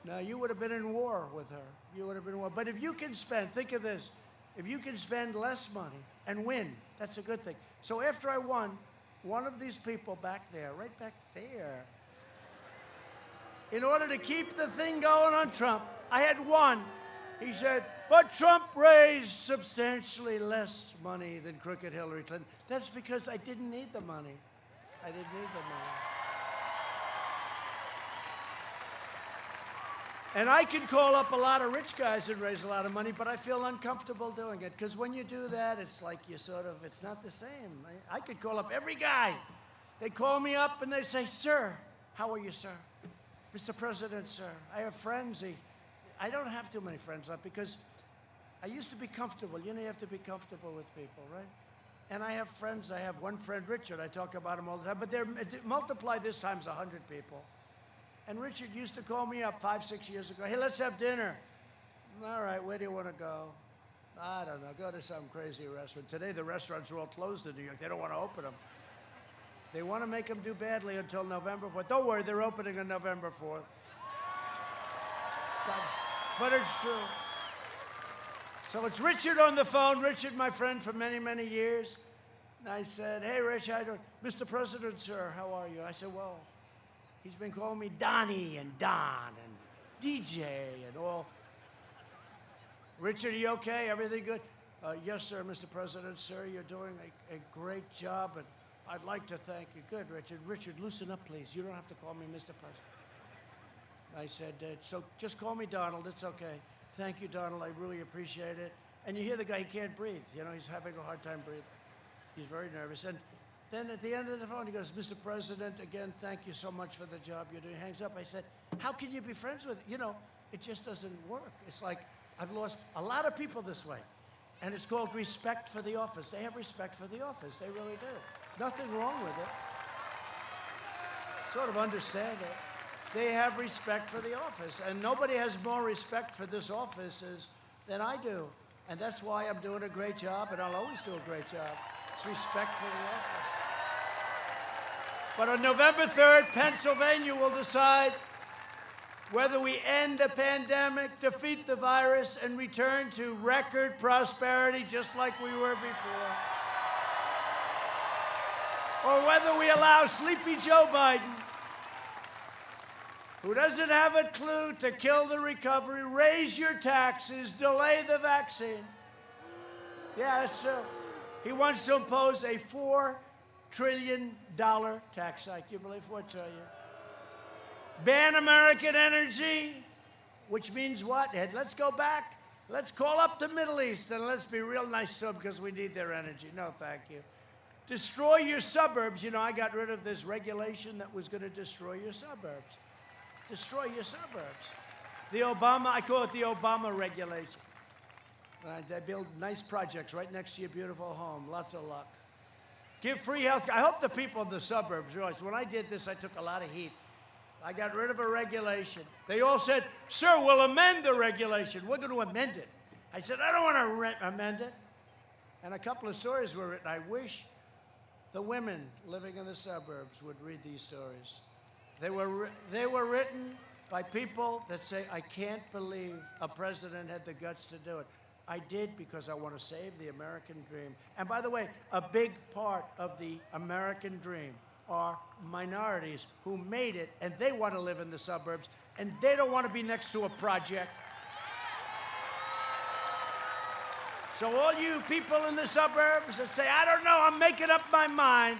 Now, you would have been in war with her. You would have been in war. But if you can spend, think of this, if you can spend less money and win, that's a good thing. So after I won, one of these people back there, right back there, in order to keep the thing going on Trump, I had won. He said, but Trump raised substantially less money than Crooked Hillary Clinton. That's because I didn't need the money. I didn't need the money. And I can call up a lot of rich guys and raise a lot of money, but I feel uncomfortable doing it. Because when you do that, it's like you sort of, it's not the same. I could call up every guy. They call me up and they say, sir, how are you, sir? Mr. President, sir, I have friends. I don't have too many friends left because I used to be comfortable. You know, you have to be comfortable with people, right? And I have friends. I have one friend, Richard. I talk about him all the time. But multiply this times 100 people. And Richard used to call me up 5, 6 years ago. Hey, let's have dinner. All right, where do you want to go? I don't know. Go to some crazy restaurant. Today, the restaurants are all closed in New York. They don't want to open them. They want to make them do badly until November 4th. Don't worry, they're opening on November 4th. But it's true. So it's Richard on the phone. Richard, my friend for many, many years. And I said, hey, Rich, how you doing? Mr. President, sir, how are you? I said, well, he's been calling me Donnie and Don and DJ and all. Richard, are you okay? Everything good? Yes, sir, Mr. President, sir. You're doing a great job, and I'd like to thank you. Good, Richard. Richard, loosen up, please. You don't have to call me Mr. President. I said, so just call me Donald. It's okay. Thank you, Donald. I really appreciate it. And you hear the guy, he can't breathe. You know, he's having a hard time breathing. He's very nervous. And then at the end of the phone, he goes, Mr. President, again, thank you so much for the job you're doing. He hangs up. I said, how can you be friends with it? You know, it just doesn't work. It's like I've lost a lot of people this way. And it's called respect for the office. They have respect for the office. They really do. Nothing wrong with it. Sort of understand it. they have respect for the office. And nobody has more respect for this office than I do. And that's why I'm doing a great job, and I'll always do a great job. It's respect for the office. But on November 3rd, Pennsylvania will decide whether we end the pandemic, defeat the virus, and return to record prosperity just like we were before. Or whether we allow Sleepy Joe Biden, who doesn't have a clue, to kill the recovery, raise your taxes, delay the vaccine. Yeah, that's true. He wants to impose a $4 trillion tax hike. You believe $4 trillion? Ban American energy, which means what? Let's go back. Let's call up the Middle East and let's be real nice to them because we need their energy. No, thank you. Destroy your suburbs. You know, I got rid of this regulation that was going to destroy your suburbs. Destroy your suburbs. The Obama, I call it the Obama regulation. They build nice projects right next to your beautiful home. Lots of luck. Give free health care. I hope the people in the suburbs realize when I did this, I took a lot of heat. I got rid of a regulation. They all said, sir, we'll amend the regulation. We're going to amend it. I said, I don't want to amend it. And a couple of stories were written. I wish the women living in the suburbs would read these stories. They were written by people that say, I can't believe a president had the guts to do it. I did because I want to save the American dream. And by the way, a big part of the American dream are minorities who made it, and they want to live in the suburbs, and they don't want to be next to a project. So all you people in the suburbs that say, I don't know, I'm making up my mind,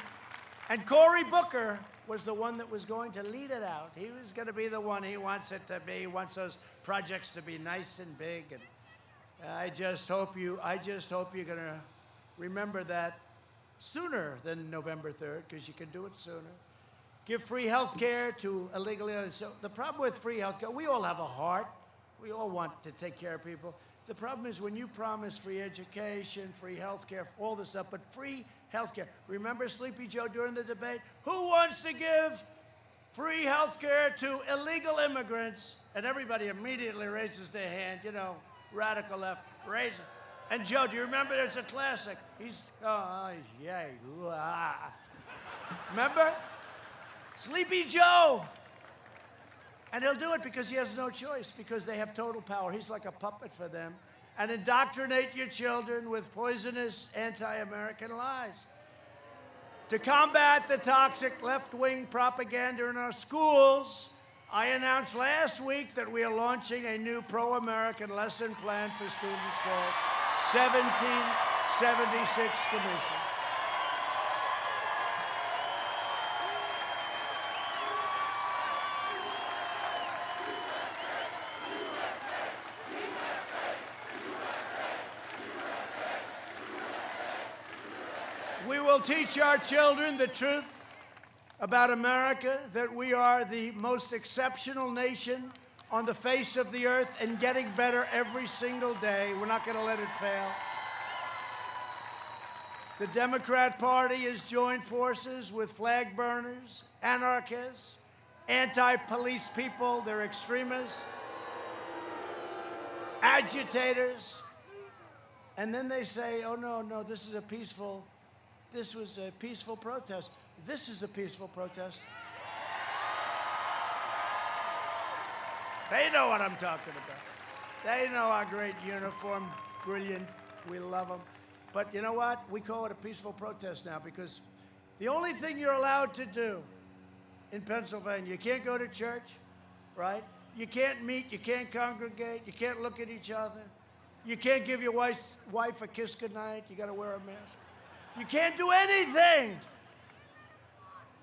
and Cory Booker was the one that was going to lead it out. He was going to be the one. He wants it to be. He wants those projects to be nice and big. And I just hope you're going to remember that sooner than November 3rd, because you can do it sooner. Give free health care to illegally. So the problem with free health care, we all have a heart. We all want to take care of people. The problem is when you promise free education, free health care, all this stuff, but free health care. Remember Sleepy Joe during the debate? Who wants to give free health care to illegal immigrants? And everybody immediately raises their hand, you know, radical left, raise it. And Joe, do you remember there's a classic? He's, oh, yeah. Remember? Sleepy Joe. And he'll do it because he has no choice, because they have total power. He's like a puppet for them. And indoctrinate your children with poisonous anti-American lies. To combat the toxic left-wing propaganda in our schools, I announced last week that we are launching a new pro-American lesson plan for students called 1776 Commission. We will teach our children the truth about America, that we are the most exceptional nation on the face of the earth and getting better every single day. We're not going to let it fail. The Democrat Party has joined forces with flag burners, anarchists, anti-police people, they're extremists, agitators, and then they say, oh, no, this was a peaceful protest. This is a peaceful protest. They know what I'm talking about. They know our great uniform, brilliant, we love them. But you know what? We call it a peaceful protest now because the only thing you're allowed to do in Pennsylvania, you can't go to church, right? You can't meet, you can't congregate, you can't look at each other. You can't give your wife a kiss goodnight, you gotta wear a mask. You can't do anything.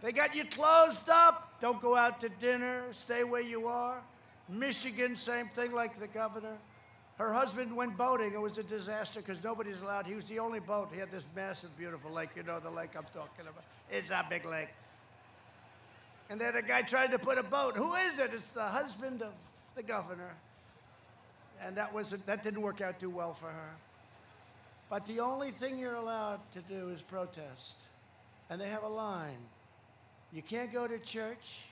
They got you closed up. Don't go out to dinner. Stay where you are. Michigan, same thing like the governor. Her husband went boating. It was a disaster because nobody's allowed. He was the only boat. He had this massive, beautiful lake. You know the lake I'm talking about. It's a big lake. And then a guy tried to put a boat. Who is it? It's the husband of the governor. And that didn't work out too well for her. But the only thing you're allowed to do is protest. And they have a line. You can't go to church.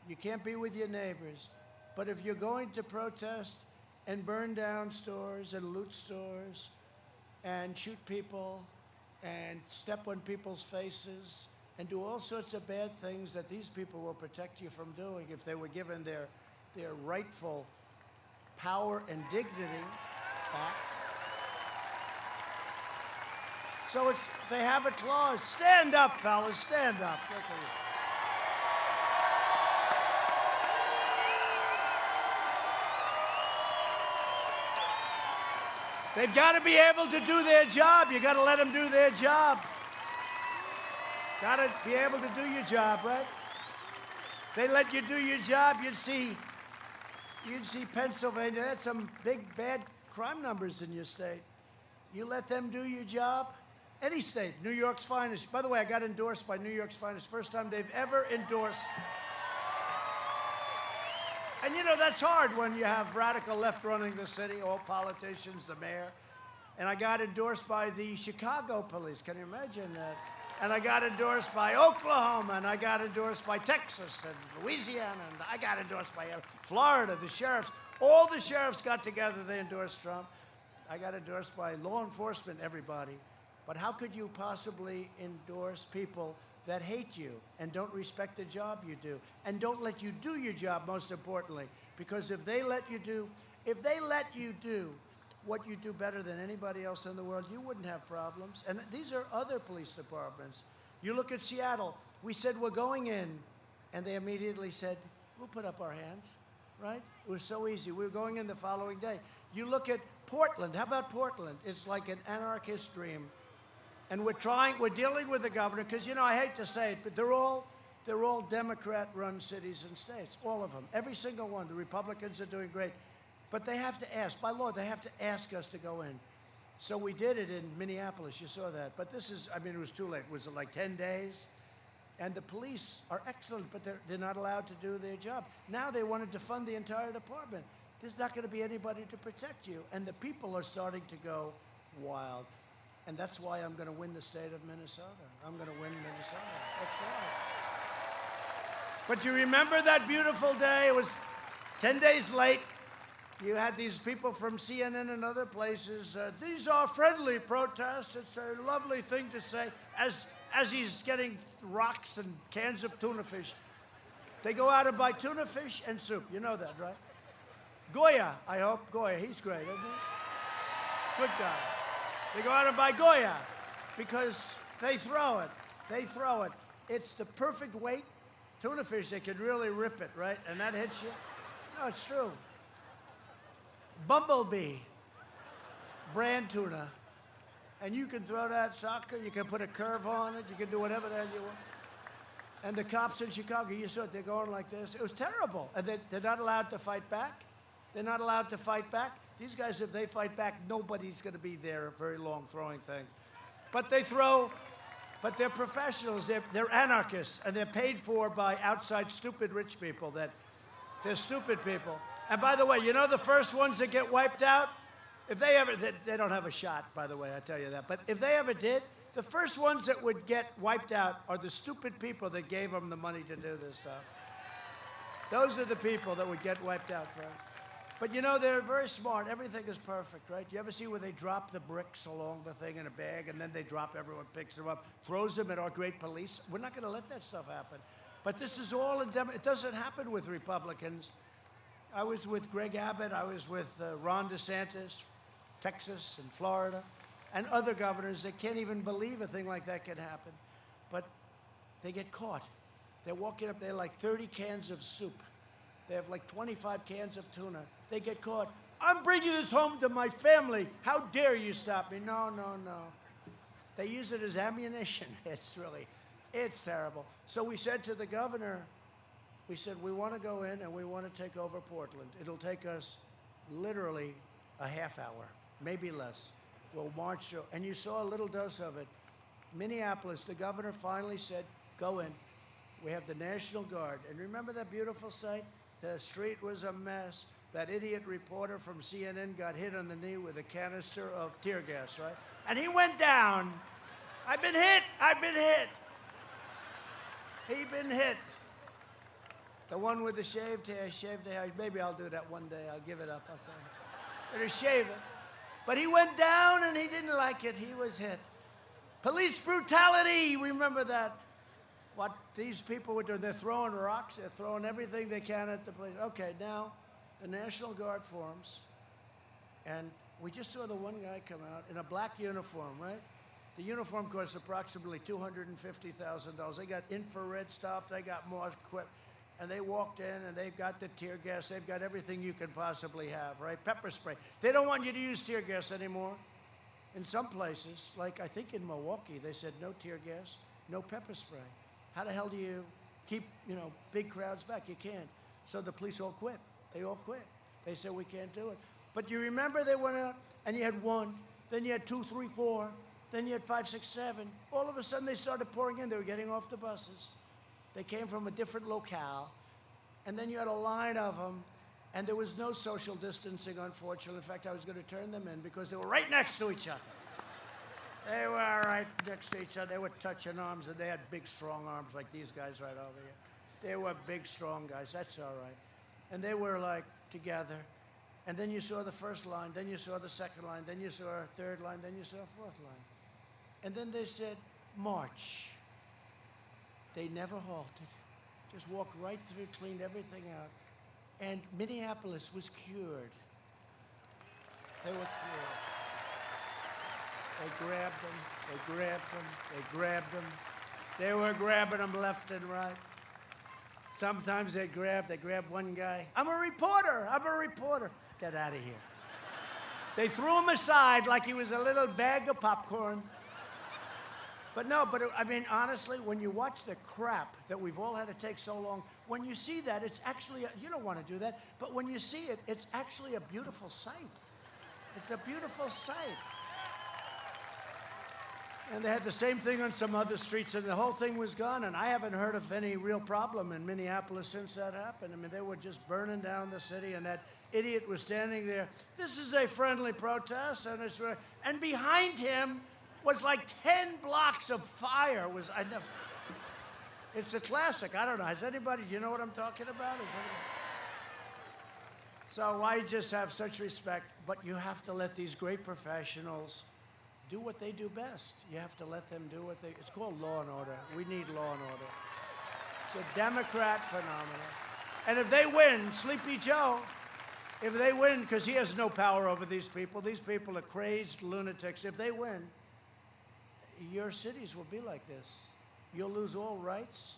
You can't be with your neighbors. But if you're going to protest and burn down stores and loot stores and shoot people and step on people's faces and do all sorts of bad things that these people will protect you from doing if they were given their rightful power and dignity back. So they have a clause. Stand up, fellas, stand up. They've got to be able to do their job. You got to let them do their job. Got to be able to do your job, right? They let you do your job, you'd see Pennsylvania. They had some big, bad crime numbers in your state. You let them do your job. Any state, New York's finest. By the way, I got endorsed by New York's finest. First time they've ever endorsed. And you know, that's hard when you have radical left running the city, all politicians, the mayor. And I got endorsed by the Chicago police. Can you imagine that? And I got endorsed by Oklahoma, and I got endorsed by Texas and Louisiana, and I got endorsed by Florida, the sheriffs. All the sheriffs got together, they endorsed Trump. I got endorsed by law enforcement, everybody. But how could you possibly endorse people that hate you and don't respect the job you do and don't let you do your job, most importantly? Because if they let you do what you do better than anybody else in the world, you wouldn't have problems. And these are other police departments. You look at Seattle. We said we're going in, and they immediately said, we'll put up our hands, right? It was so easy. We were going in the following day. You look at Portland. How about Portland? It's like an anarchist dream. And we're dealing with the governor, because, you know, I hate to say it, but they're all Democrat-run cities and states, all of them, every single one. The Republicans are doing great. But they have to ask, by law, they have to ask us to go in. So we did it in Minneapolis, you saw that. But this is, I mean, it was too late. Was it like 10 days? And the police are excellent, but they're not allowed to do their job. Now they wanted to fund the entire department. There's not going to be anybody to protect you. And the people are starting to go wild. And that's why I'm going to win the state of Minnesota. I'm going to win Minnesota. That's why. But you remember that beautiful day? It was 10 days late. You had these people from CNN and other places. These are friendly protests. It's a lovely thing to say. As he's getting rocks and cans of tuna fish. They go out and buy tuna fish and soup. You know that, right? Goya, I hope. Goya, he's great, isn't he? Good guy. They go out and buy Goya because they throw it. They throw it. It's the perfect weight. Tuna fish, they can really rip it, right? And that hits you. No, it's true. Bumblebee, brand tuna. And you can throw that sucker. You can put a curve on it. You can do whatever the hell you want. And the cops in Chicago, you saw it, they're going like this. It was terrible. And they're not allowed to fight back. They're not allowed to fight back. These guys, if they fight back, nobody's going to be there very long throwing things. But they throw, but they're professionals. They're anarchists, and they're paid for by outside stupid rich people. They're stupid people. And by the way, you know the first ones that get wiped out? If they ever, they don't have a shot, by the way, I tell you that. But if they ever did, the first ones that would get wiped out are the stupid people that gave them the money to do this stuff. Those are the people that would get wiped out first. But you know, they're very smart. Everything is perfect, right? You ever see where they drop the bricks along the thing in a bag, and then they drop, everyone picks them up, throws them at our great police? We're not going to let that stuff happen. But this is all in it doesn't happen with Republicans. I was with Greg Abbott. I was with Ron DeSantis, Texas and Florida, and other governors. They can't even believe a thing like that can happen. But they get caught. They're walking up, they have like 30 cans of soup. They have like 25 cans of tuna. They get caught. I'm bringing this home to my family. How dare you stop me? No, no, no. They use it as ammunition. It's terrible. So we said to the governor, we said, we want to go in and we want to take over Portland. It'll take us literally a half hour, maybe less. We'll march through. And you saw a little dose of it. Minneapolis, the governor finally said, go in. We have the National Guard. And remember that beautiful sight? The street was a mess. That idiot reporter from CNN got hit on the knee with a canister of tear gas, right? And he went down. I've been hit. I've been hit. He'd been hit. The one with the shaved hair, maybe I'll do that one day. I'll give it up. I'll say, better shave it. But he went down and he didn't like it. He was hit. Police brutality, remember that. What these people were doing, they're throwing rocks, they're throwing everything they can at the police. Okay, now the National Guard forms, and we just saw the one guy come out in a black uniform, right? The uniform costs approximately $250,000. They got infrared stuff, they got more equipment, and they walked in and they've got the tear gas, they've got everything you can possibly have, right? Pepper spray. They don't want you to use tear gas anymore. In some places, like I think in Milwaukee, they said no tear gas, no pepper spray. How the hell do you keep, big crowds back? You can't. So the police all quit. They all quit. They said, we can't do it. But you remember they went out and you had 1, then you had 2, 3, 4, then you had 5, 6, 7. All of a sudden they started pouring in. They were getting off the buses. They came from a different locale. And then you had a line of them. And there was no social distancing, unfortunately. In fact, I was going to turn them in because they were right next to each other. They were right next to each other. They were touching arms, and they had big, strong arms like these guys right over here. They were big, strong guys. That's all right. And they were, like, together. And then you saw the first line. Then you saw the second line. Then you saw a third line. Then you saw a fourth line. And then they said, march. They never halted. Just walked right through, cleaned everything out. And Minneapolis was cured. They were cured. They grabbed them, they grabbed them, they grabbed them. They were grabbing them left and right. Sometimes they grabbed one guy. I'm a reporter. Get out of here. They threw him aside like he was a little bag of popcorn. But honestly, when you watch the crap that we've all had to take so long, when you see that, it's actually, you don't want to do that, but when you see it, it's actually a beautiful sight. It's a beautiful sight. And they had the same thing on some other streets, and the whole thing was gone, and I haven't heard of any real problem in Minneapolis since that happened. They were just burning down the city, and that idiot was standing there. This is a friendly protest, and behind him was like 10 blocks of fire. It's a classic. I don't know. Do you know what I'm talking about? So I just have such respect, but you have to let these great professionals do what they do best. You have to let them do it's called law and order. We need law and order. It's a Democrat phenomenon. And if they win, Sleepy Joe, if they win, because he has no power over these people are crazed lunatics. If they win, your cities will be like this. You'll lose all rights.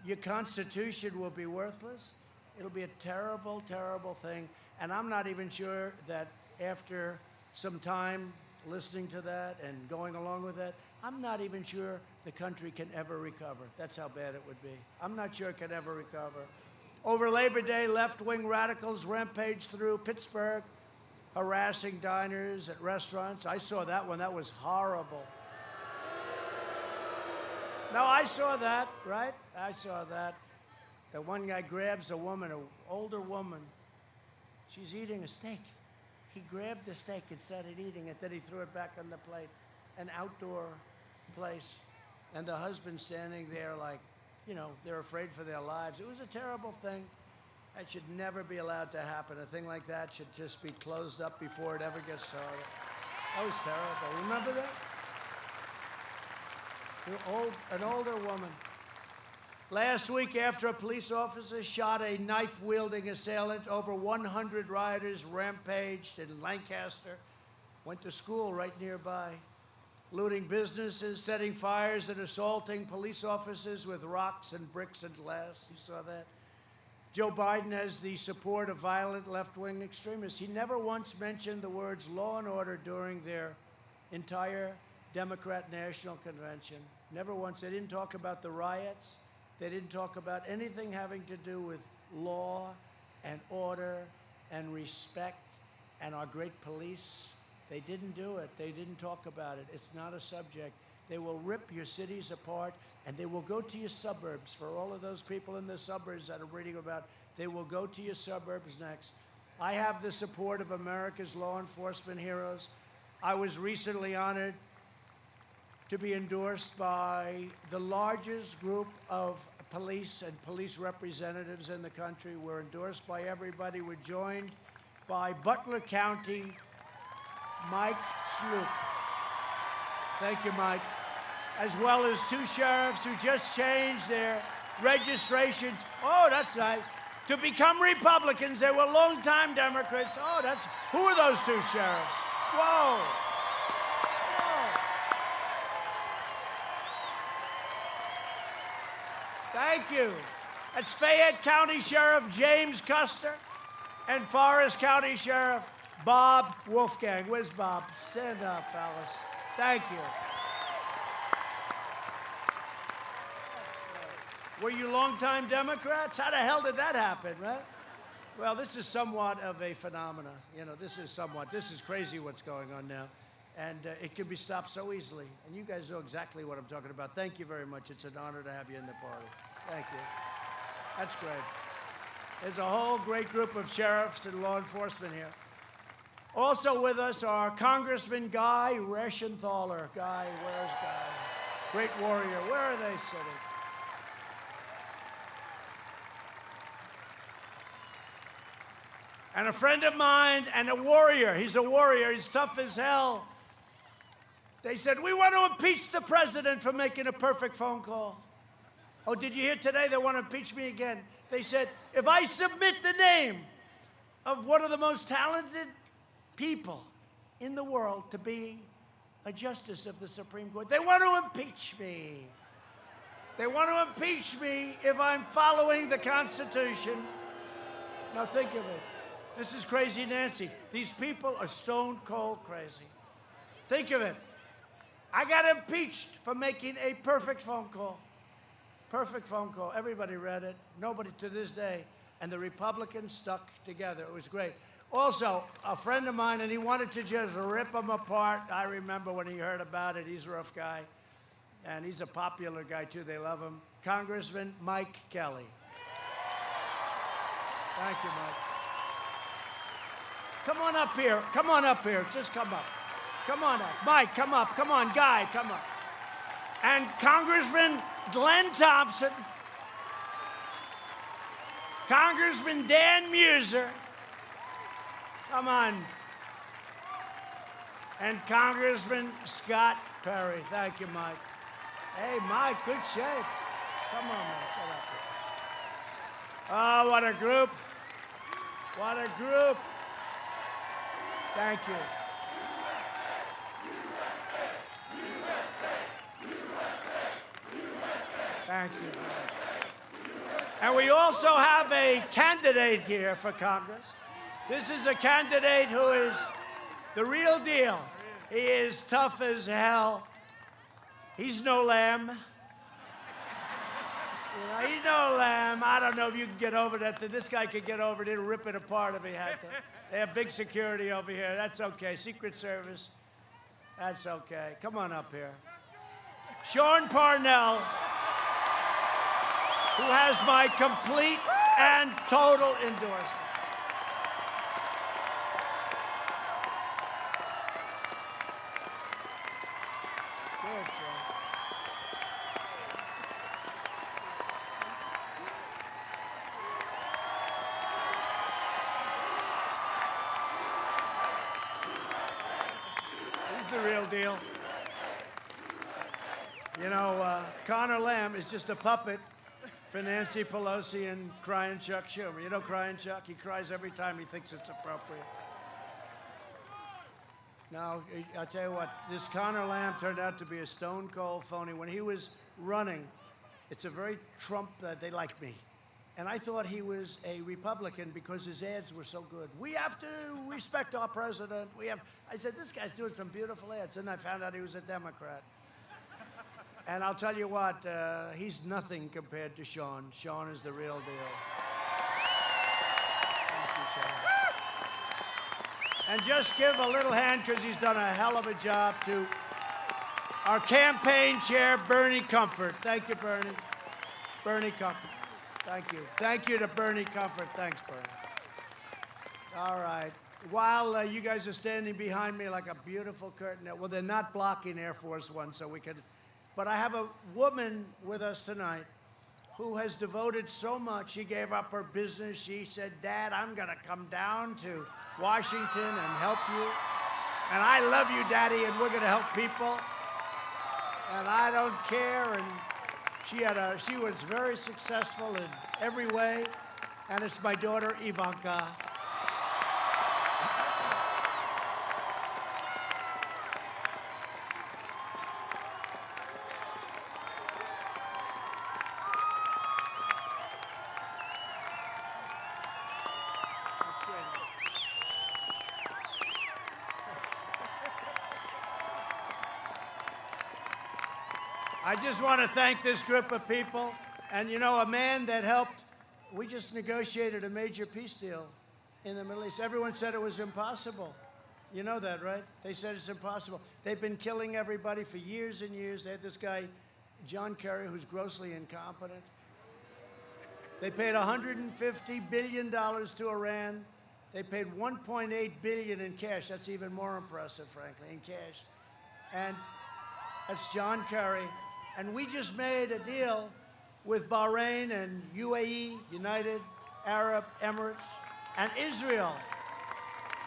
Your Constitution will be worthless. It'll be a terrible, terrible thing. And I'm not even sure that after some time listening to that and going along with that, I'm not even sure the country can ever recover. That's how bad it would be. I'm not sure it can ever recover. Over Labor Day, left-wing radicals rampaged through Pittsburgh, harassing diners at restaurants. I saw that one. That was horrible. No, I saw that, right? I saw that. The one guy grabs a woman, an older woman. She's eating a steak. He grabbed the steak and started eating it. Then he threw it back on the plate. An outdoor place. And the husband standing there like, they're afraid for their lives. It was a terrible thing. That should never be allowed to happen. A thing like that should just be closed up before it ever gets started. That was terrible. Remember that? An older woman. Last week, after a police officer shot a knife-wielding assailant, over 100 rioters rampaged in Lancaster, went to school right nearby, looting businesses, setting fires, and assaulting police officers with rocks and bricks and glass. You saw that? Joe Biden has the support of violent left-wing extremists. He never once mentioned the words law and order during their entire Democrat National Convention. Never once. They didn't talk about the riots. They didn't talk about anything having to do with law and order and respect and our great police. They didn't do it. They didn't talk about it. It's not a subject. They will rip your cities apart, and they will go to your suburbs. For all of those people in the suburbs that I'm reading about, they will go to your suburbs next. I have the support of America's law enforcement heroes. I was recently honored to be endorsed by the largest group of police and police representatives in the country. We're endorsed by everybody. We're joined by Butler County Mike Sloop. Thank you, Mike. As well as 2 sheriffs who just changed their registrations. Oh, that's nice. To become Republicans. They were longtime Democrats. Oh, who are those 2 sheriffs? Whoa. Whoa. Thank you. That's Fayette County Sheriff James Custer and Forest County Sheriff Bob Wolfgang. Where's Bob? Stand up, fellas. Thank you. Were you longtime Democrats? How the hell did that happen, right? Well, this is somewhat of a phenomena. You know, this is crazy what's going on now. And it can be stopped so easily. And you guys know exactly what I'm talking about. Thank you very much. It's an honor to have you in the party. Thank you. That's great. There's a whole great group of sheriffs and law enforcement here. Also with us are Congressman Guy Reschenthaler. Guy, where's Guy? Great warrior. Where are they sitting? And a friend of mine and a warrior. He's a warrior. He's tough as hell. They said, we want to impeach the president for making a perfect phone call. Oh, did you hear today they want to impeach me again? They said, if I submit the name of one of the most talented people in the world to be a justice of the Supreme Court, they want to impeach me. They want to impeach me if I'm following the Constitution. Now think of it. This is crazy Nancy. These people are stone cold crazy. Think of it. I got impeached for making a perfect phone call. Perfect phone call. Everybody read it. Nobody to this day. And the Republicans stuck together. It was great. Also, a friend of mine, and he wanted to just rip them apart. I remember when he heard about it. He's a rough guy. And he's a popular guy, too. They love him. Congressman Mike Kelly. Thank you, Mike. Come on up here. Come on up here. Just come up. Come on up. Mike, come up. Come on, Guy, come up. And Congressman Glenn Thompson. Congressman Dan Muser. Come on. And Congressman Scott Perry. Thank you, Mike. Hey, Mike, good shape. Come on, Mike. Get up here. Oh, what a group. What a group. Thank you. Thank you. And we also have a candidate here for Congress. This is a candidate who is the real deal. He is tough as hell. He's no lamb. You know, he's no lamb. I don't know if you can get over that. This guy could get over it. He'd rip it apart if he had to. They have big security over here. That's okay. Secret Service. That's okay. Come on up here. Sean Parnell, who has my complete and total endorsement. Good, Sean. He's the real deal. You know, Connor Lamb is just a puppet for Nancy Pelosi and Crying Chuck Schumer. You know Crying Chuck? He cries every time he thinks it's appropriate. Now, I'll tell you what, this Connor Lamb turned out to be a stone-cold phony. When he was running, it's a very Trump, they like me. And I thought he was a Republican because his ads were so good. We have to respect our president. I said, this guy's doing some beautiful ads. And I found out he was a Democrat. And I'll tell you what, he's nothing compared to Sean. Sean is the real deal. Thank you, Sean. And just give a little hand, because he's done a hell of a job, to our campaign chair, Bernie Comfort. Thank you, Bernie. Bernie Comfort. Thank you. Thank you to Bernie Comfort. Thanks, Bernie. All right. While you guys are standing behind me like a beautiful curtain, well, they're not blocking Air Force One, so we could. But I have a woman with us tonight who has devoted so much. She gave up her business. She said, Dad, I'm going to come down to Washington and help you. And I love you, Daddy, and we're going to help people. And I don't care. And she was very successful in every way. And it's my daughter, Ivanka. I just want to thank this group of people. And you know, a man that helped, we just negotiated a major peace deal in the Middle East. Everyone said it was impossible. You know that, right? They said it's impossible. They've been killing everybody for years and years. They had this guy, John Kerry, who's grossly incompetent. They paid $150 billion to Iran. They paid $1.8 billion in cash. That's even more impressive, frankly, in cash. And that's John Kerry. And we just made a deal with Bahrain and UAE, United Arab Emirates, and Israel.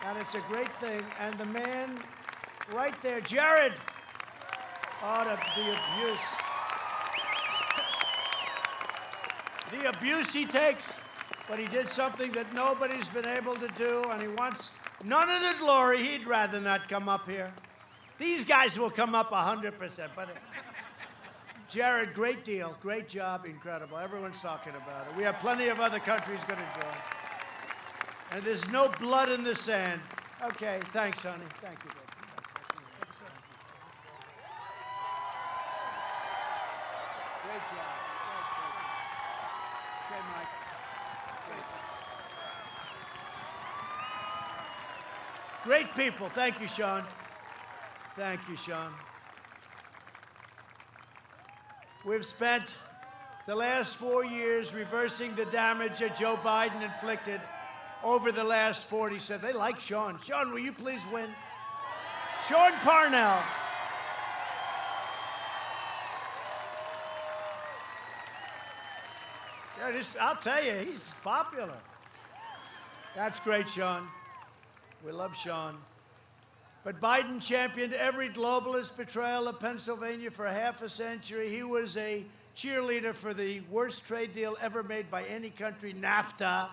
And it's a great thing. And the man right there, Jared, the abuse. The abuse he takes, but he did something that nobody's been able to do, and he wants none of the glory. He'd rather not come up here. These guys will come up 100%, but Jared, great deal, great job, incredible. Everyone's talking about it. We have plenty of other countries going to join. And there's no blood in the sand. Okay, thanks, honey. Thank you, baby. Great job. Okay, Mike. Great people. Thank you, Sean. Thank you, Sean. We've spent the last 4 years reversing the damage that Joe Biden inflicted over the last 47. They like Sean. Sean, will you please win? Sean Parnell. Yeah, I'll tell you, he's popular. That's great, Sean. We love Sean. But Biden championed every globalist betrayal of Pennsylvania for half a century. He was a cheerleader for the worst trade deal ever made by any country, NAFTA,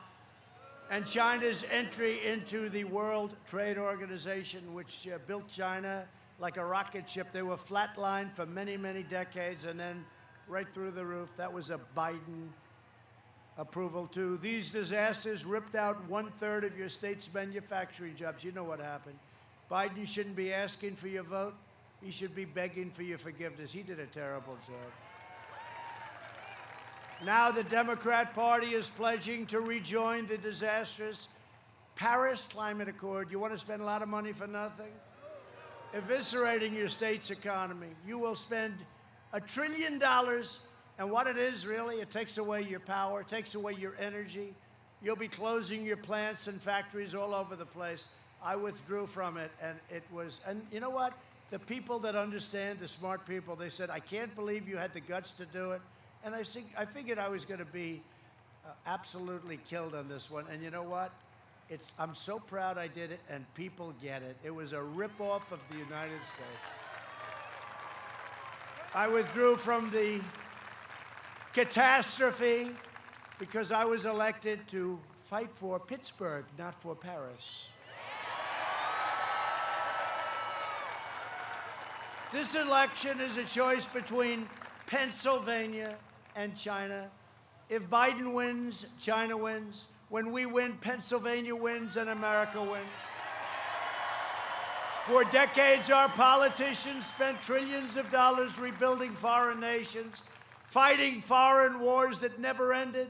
and China's entry into the World Trade Organization, which built China like a rocket ship. They were flatlined for many, many decades, and then right through the roof. That was a Biden approval, too. These disasters ripped out 1/3 of your state's manufacturing jobs. You know what happened. Biden shouldn't be asking for your vote. He should be begging for your forgiveness. He did a terrible job. Now the Democrat Party is pledging to rejoin the disastrous Paris Climate Accord. You want to spend a lot of money for nothing? Eviscerating your state's economy. You will spend $1 trillion, and what it is, really, it takes away your power, it takes away your energy. You'll be closing your plants and factories all over the place. I withdrew from it, and and you know what? The people that understand, the smart people, they said, I can't believe you had the guts to do it. And I figured I was going to be absolutely killed on this one. And you know what? I'm so proud I did it, and people get it. It was a ripoff of the United States. I withdrew from the catastrophe because I was elected to fight for Pittsburgh, not for Paris. This election is a choice between Pennsylvania and China. If Biden wins, China wins. When we win, Pennsylvania wins and America wins. For decades, our politicians spent trillions of dollars rebuilding foreign nations, fighting foreign wars that never ended,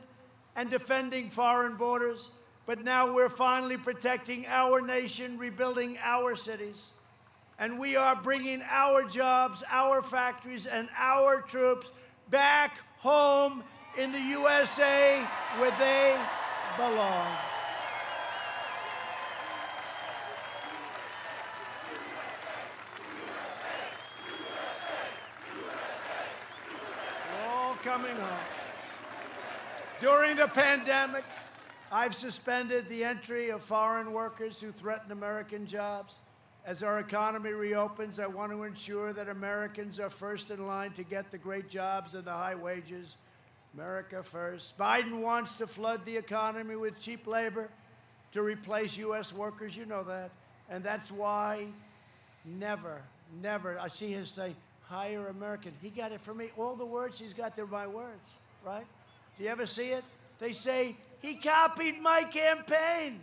and defending foreign borders. But now we're finally protecting our nation, rebuilding our cities. And we are bringing our jobs, our factories, and our troops back home in the USA where they belong. We're all coming home. During the pandemic, I've suspended the entry of foreign workers who threaten American jobs. As our economy reopens, I want to ensure that Americans are first in line to get the great jobs and the high wages. America first. Biden wants to flood the economy with cheap labor to replace U.S. workers. You know that. And that's why never, I see his thing, hire American. He got it from me. All the words he's got, they're my words, right? Do you ever see it? They say, he copied my campaign.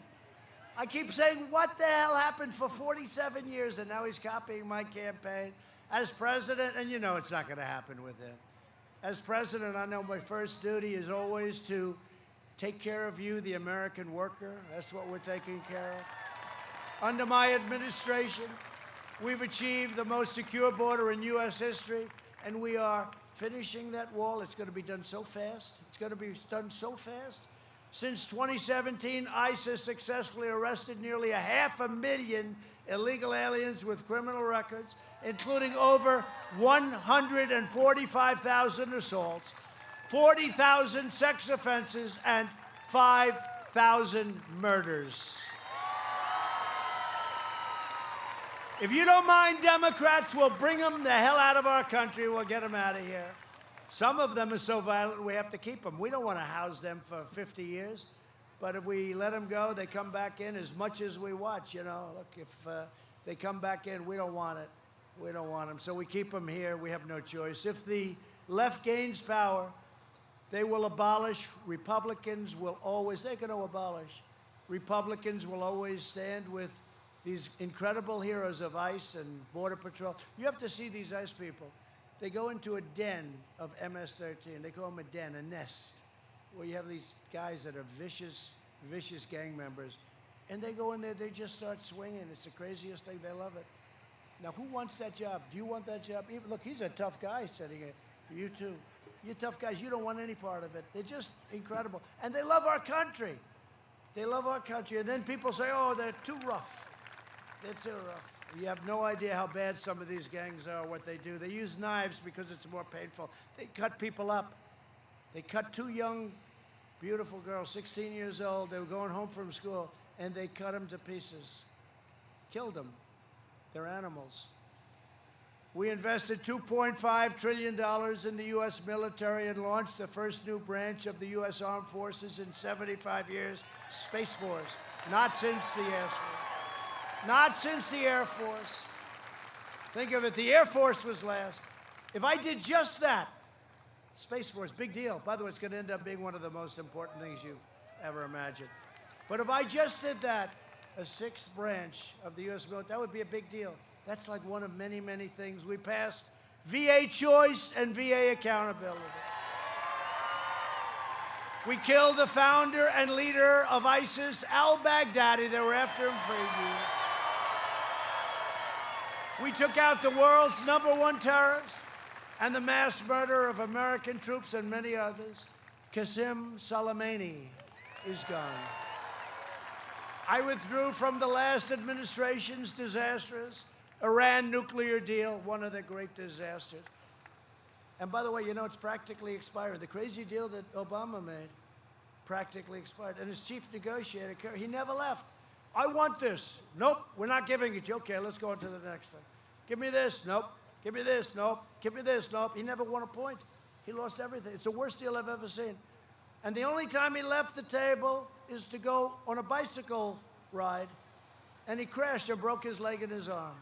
I keep saying, what the hell happened for 47 years, and now he's copying my campaign? As president, and you know it's not going to happen with him. As president, I know my first duty is always to take care of you, the American worker. That's what we're taking care of. Under my administration, we've achieved the most secure border in U.S. history, and we are finishing that wall. It's going to be done so fast. It's going to be done so fast. Since 2017, ICE has successfully arrested nearly 500,000 illegal aliens with criminal records, including over 145,000 assaults, 40,000 sex offenses, and 5,000 murders. If you don't mind Democrats, we'll bring them the hell out of our country. We'll get them out of here. Some of them are so violent, we have to keep them. We don't want to house them for 50 years. But if we let them go, they come back in as much as we watch, you know. Look, if they come back in, we don't want it. We don't want them. So we keep them here. We have no choice. If the left gains power, they will abolish. Republicans will always, they're going to abolish. Republicans will always stand with these incredible heroes of ICE and Border Patrol. You have to see these ICE people. They go into a den of MS-13. They call them a den, a nest, where you have these guys that are vicious, vicious gang members. And they go in there, they just start swinging. It's the craziest thing. They love it. Now, who wants that job? Do you want that job? Even, look, he's a tough guy sitting here. You too. You're tough guys. You don't want any part of it. They're just incredible. And they love our country. They love our country. And then people say, oh, they're too rough. They're too rough. You have no idea how bad some of these gangs are, what they do. They use knives because it's more painful. They cut people up. They cut two young, beautiful girls, 16 years old. They were going home from school, and they cut them to pieces. Killed them. They're animals. We invested $2.5 trillion in the U.S. military and launched the first new branch of the U.S. Armed Forces in 75 years, Space Force. Not since the Air Force. Not since the Air Force. Think of it, the Air Force was last. If I did just that, Space Force, big deal. By the way, it's going to end up being one of the most important things you've ever imagined. But if I just did that, a sixth branch of the U.S. military, that would be a big deal. That's like one of many, many things. We passed VA choice and VA accountability. We killed the founder and leader of ISIS, al-Baghdadi. They were after him for years. We took out the world's #1 terrorist and the mass murderer of American troops and many others. Qasem Soleimani is gone. I withdrew from the last administration's disastrous Iran nuclear deal, one of the great disasters. And by the way, you know, it's practically expired. The crazy deal that Obama made practically expired. And his chief negotiator, he never left. I want this. Nope, we're not giving it to you. Okay, let's go on to the next thing. Give me this. Nope. Give me this. Nope. Give me this. Nope. He never won a point. He lost everything. It's the worst deal I've ever seen. And the only time he left the table is to go on a bicycle ride, and he crashed and broke his leg and his arm.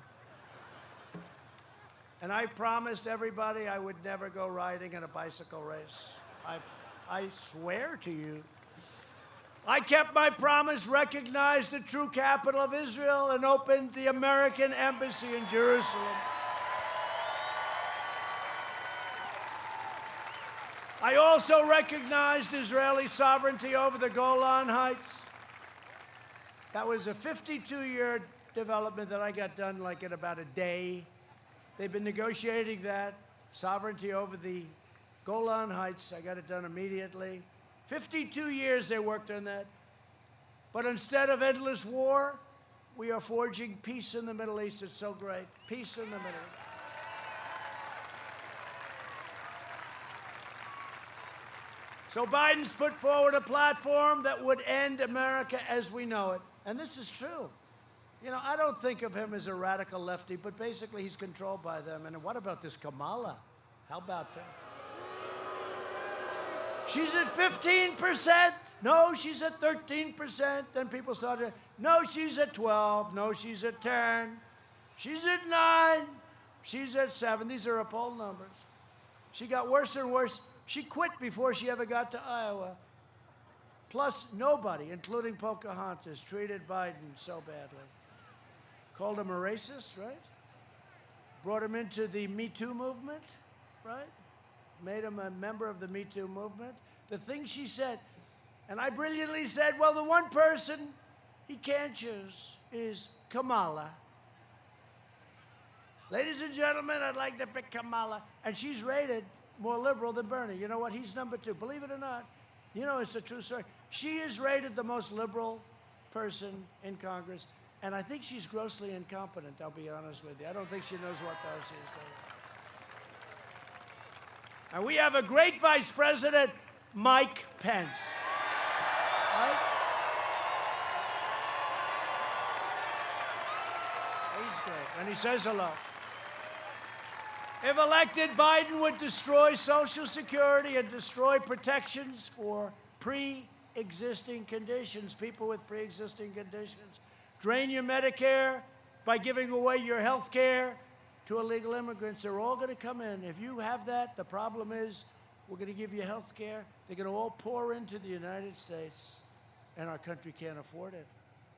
And I promised everybody I would never go riding in a bicycle race. I swear to you. I kept my promise, recognized the true capital of Israel, and opened the American embassy in Jerusalem. I also recognized Israeli sovereignty over the Golan Heights. That was a 52-year development that I got done like in about a day. They've been negotiating that, sovereignty over the Golan Heights. I got it done immediately. 52 years they worked on that. But instead of endless war, we are forging peace in the Middle East. It's so great. Peace in the Middle East. So Biden's put forward a platform that would end America as we know it. And this is true. You know, I don't think of him as a radical lefty, but basically he's controlled by them. And what about this Kamala? How about that? She's at 15%. No, she's at 13%. Then people started, no, she's at 12. No, she's at 10. She's at 9. She's at 7. These are her poll numbers. She got worse and worse. She quit before she ever got to Iowa. Plus, nobody, including Pocahontas, treated Biden so badly. Called him a racist, right? Brought him into the Me Too movement, right? Made him a member of the Me Too movement. The thing she said, and I brilliantly said, well, the one person he can't choose is Kamala. Ladies and gentlemen, I'd like to pick Kamala. And she's rated more liberal than Bernie. You know what? He's number 2. Believe it or not. You know, it's a true story. She is rated the most liberal person in Congress. And I think she's grossly incompetent, I'll be honest with you. I don't think she knows what the hell she's doing. And we have a great vice president, Mike Pence. Right? He's great. And he says hello. If elected, Biden would destroy Social Security and destroy protections for pre-existing conditions, people with pre-existing conditions. Drain your Medicare by giving away your health care to illegal immigrants. They're all going to come in. If you have that, the problem is we're going to give you health care. They're going to all pour into the United States, and our country can't afford it.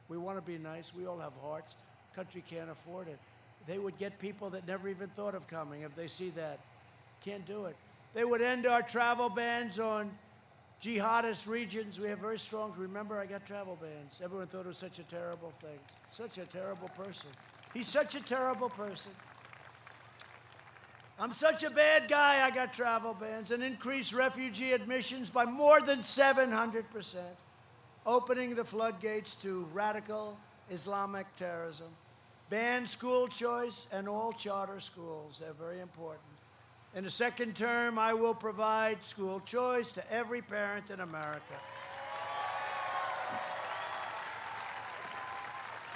We want to be nice. We all have hearts. Country can't afford it. They would get people that never even thought of coming if they see that. Can't do it. They would end our travel bans on jihadist regions. We have very strong, remember, I got travel bans. Everyone thought it was such a terrible thing. Such a terrible person. He's such a terrible person. I'm such a bad guy, I got travel bans. And increased refugee admissions by more than 700%. Opening the floodgates to radical Islamic terrorism. Ban school choice and all charter schools. They're very important. In the second term, I will provide school choice to every parent in America.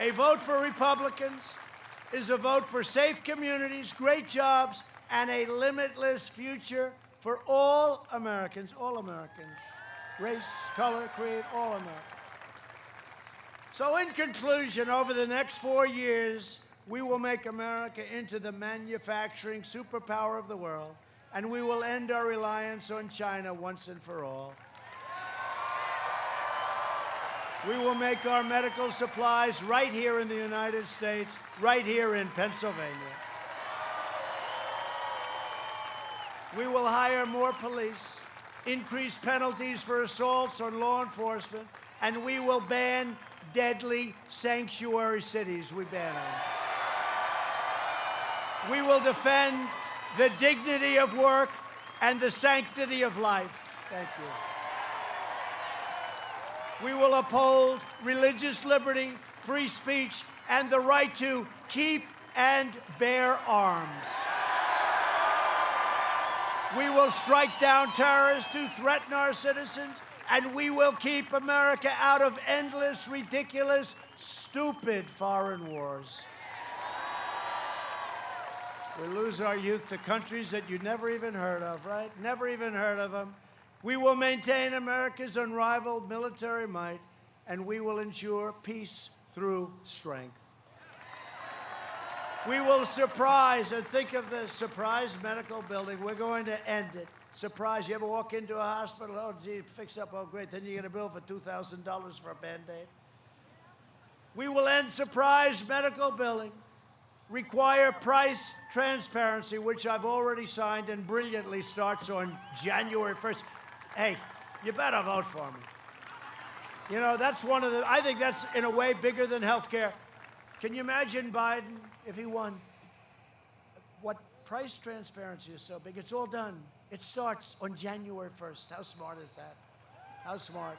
A vote for Republicans is a vote for safe communities, great jobs, and a limitless future for all Americans, race, color, creed, all Americans. So in conclusion, over the next 4 years, we will make America into the manufacturing superpower of the world, and we will end our reliance on China once and for all. We will make our medical supplies right here in the United States, right here in Pennsylvania. We will hire more police, increase penalties for assaults on law enforcement, and we will ban deadly sanctuary cities. We ban them. We will defend the dignity of work and the sanctity of life. Thank you. We will uphold religious liberty, free speech, and the right to keep and bear arms. We will strike down terrorists who threaten our citizens, and we will keep America out of endless, ridiculous, stupid foreign wars. We lose our youth to countries that you never even heard of, right? Never even heard of them. We will maintain America's unrivaled military might, and we will ensure peace through strength. We will surprise, and think of the surprise medical building. We're going to end it. Surprise, you ever walk into a hospital, oh, gee, fix up, oh, great, then you get a bill for $2,000 for a Band-Aid. We will end surprise medical billing, require price transparency, which I've already signed and brilliantly starts on January 1st. Hey, you better vote for me. You know, that's one of the, I think that's in a way bigger than health care. Can you imagine Biden if he won? What price transparency is so big, it's all done. It starts on January 1st. How smart is that? How smart?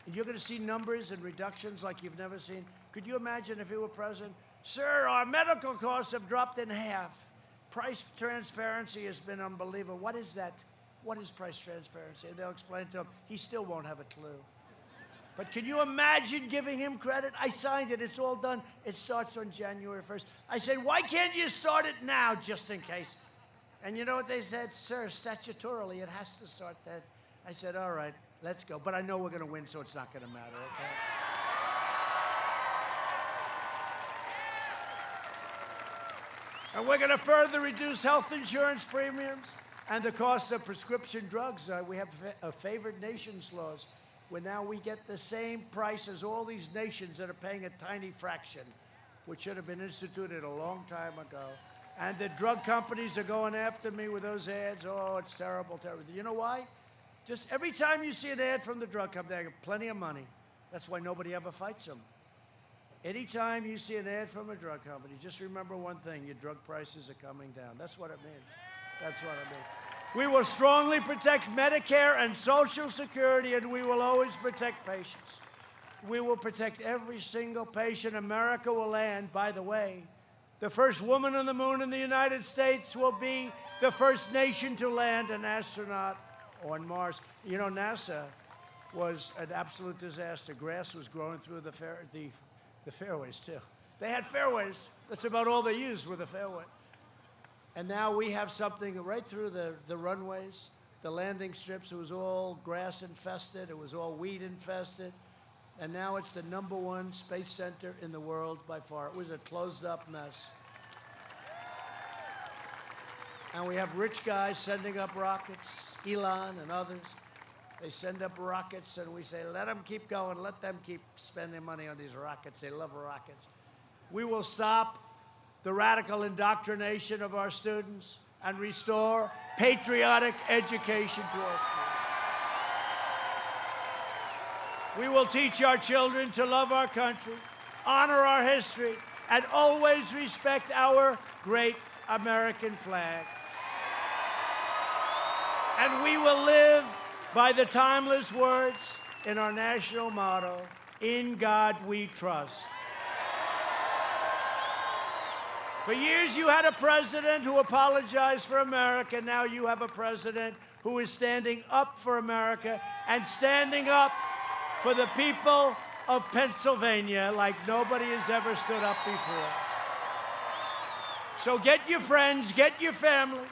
And you're going to see numbers and reductions like you've never seen. Could you imagine if he were president? Sir, our medical costs have dropped in half. Price transparency has been unbelievable. What is that? what is price transparency? And they'll explain to him. He still won't have a clue. But can you imagine giving him credit? I signed it. It's all done. It starts on January 1st. I said, why can't you start it now, just in case? And you know what they said? Sir, statutorily, it has to start then. I said, all right, let's go. But I know we're going to win, so it's not going to matter, okay? And we're going to further reduce health insurance premiums and the cost of prescription drugs. We have favored nations laws, where now we get the same price as all these nations that are paying a tiny fraction, which should have been instituted a long time ago. And the drug companies are going after me with those ads. Oh, it's terrible, terrible. You know why? Just every time you see an ad from the drug company, they get plenty of money. That's why nobody ever fights them. Anytime you see an ad from a drug company, just remember one thing: your drug prices are coming down. That's what it means. That's what it means. We will strongly protect Medicare and Social Security, and we will always protect patients. We will protect every single patient. America will land, by the way, the first woman on the moon in the United States will be the first nation to land an astronaut on Mars. You know, NASA was an absolute disaster. Grass was growing through the fairways, too. They had fairways. That's about all they used were the fairway. And now we have something right through the runways, the landing strips. It was all grass infested. It was all weed infested. And now it's the #1 space center in the world by far. It was a closed-up mess. And we have rich guys sending up rockets, Elon and others. They send up rockets, and we say, let them keep going. Let them keep spending money on these rockets. They love rockets. We will stop the radical indoctrination of our students and restore patriotic education to our schools. We will teach our children to love our country, honor our history, and always respect our great American flag. And we will live by the timeless words in our national motto, "In God we trust." For years, you had a president who apologized for America. Now you have a president who is standing up for America and standing up for the people of Pennsylvania like nobody has ever stood up before. So get your friends, get your family,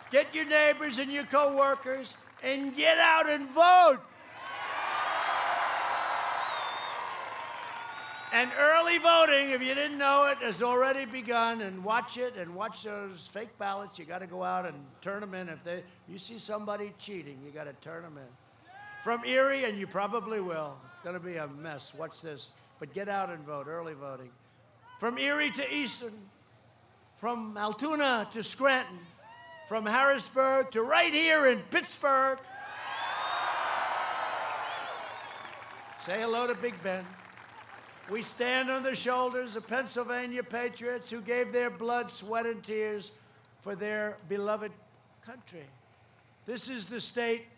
get your neighbors and your co-workers, and get out and vote. And early voting, if you didn't know it, has already begun. And watch it, and watch those fake ballots. You got to go out and turn them in. If you see somebody cheating, you got to turn them in. From Erie, and you probably will. It's going to be a mess. Watch this. But get out and vote, early voting. From Erie to Easton, from Altoona to Scranton, from Harrisburg to right here in Pittsburgh. Say hello to Big Ben. We stand on the shoulders of Pennsylvania patriots who gave their blood, sweat, and tears for their beloved country. This is the state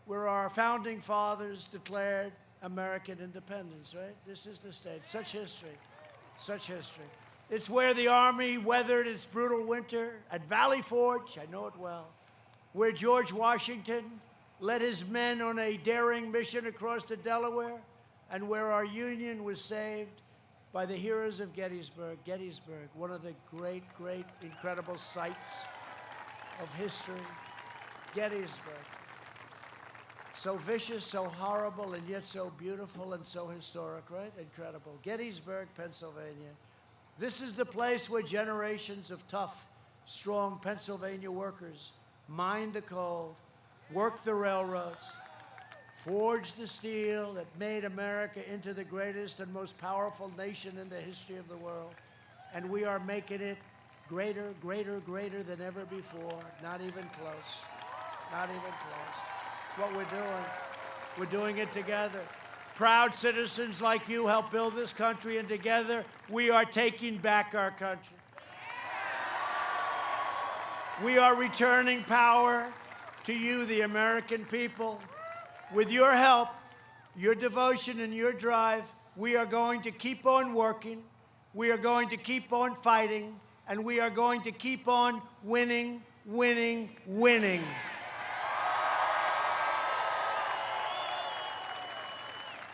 where our founding fathers declared American independence, right? This is the state. Such history. Such history. It's where the Army weathered its brutal winter at Valley Forge, I know it well, where George Washington led his men on a daring mission across the Delaware, and where our Union was saved by the heroes of Gettysburg. Gettysburg, one of the great, great, incredible sights of history. Gettysburg. So vicious, so horrible, and yet so beautiful and so historic, right? Incredible. Gettysburg, Pennsylvania. This is the place where generations of tough, strong Pennsylvania workers mined the coal, worked the railroads, forged the steel that made America into the greatest and most powerful nation in the history of the world. And we are making it greater, greater, greater than ever before. Not even close. Not even close. It's what we're doing. We're doing it together. Proud citizens like you help build this country, and together we are taking back our country. We are returning power to you, the American people. With your help, your devotion, and your drive, we are going to keep on working, we are going to keep on fighting, and we are going to keep on winning, winning, winning.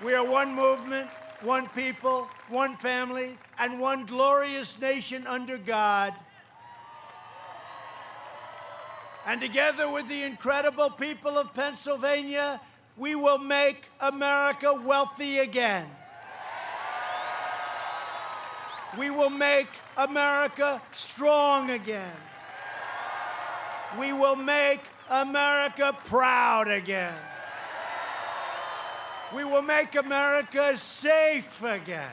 We are one movement, one people, one family, and one glorious nation under God. And together with the incredible people of Pennsylvania, we will make America wealthy again. We will make America strong again. We will make America proud again. We will make America safe again.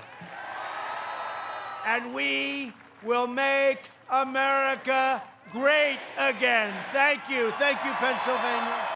And we will make America great again. Thank you. Thank you, Pennsylvania.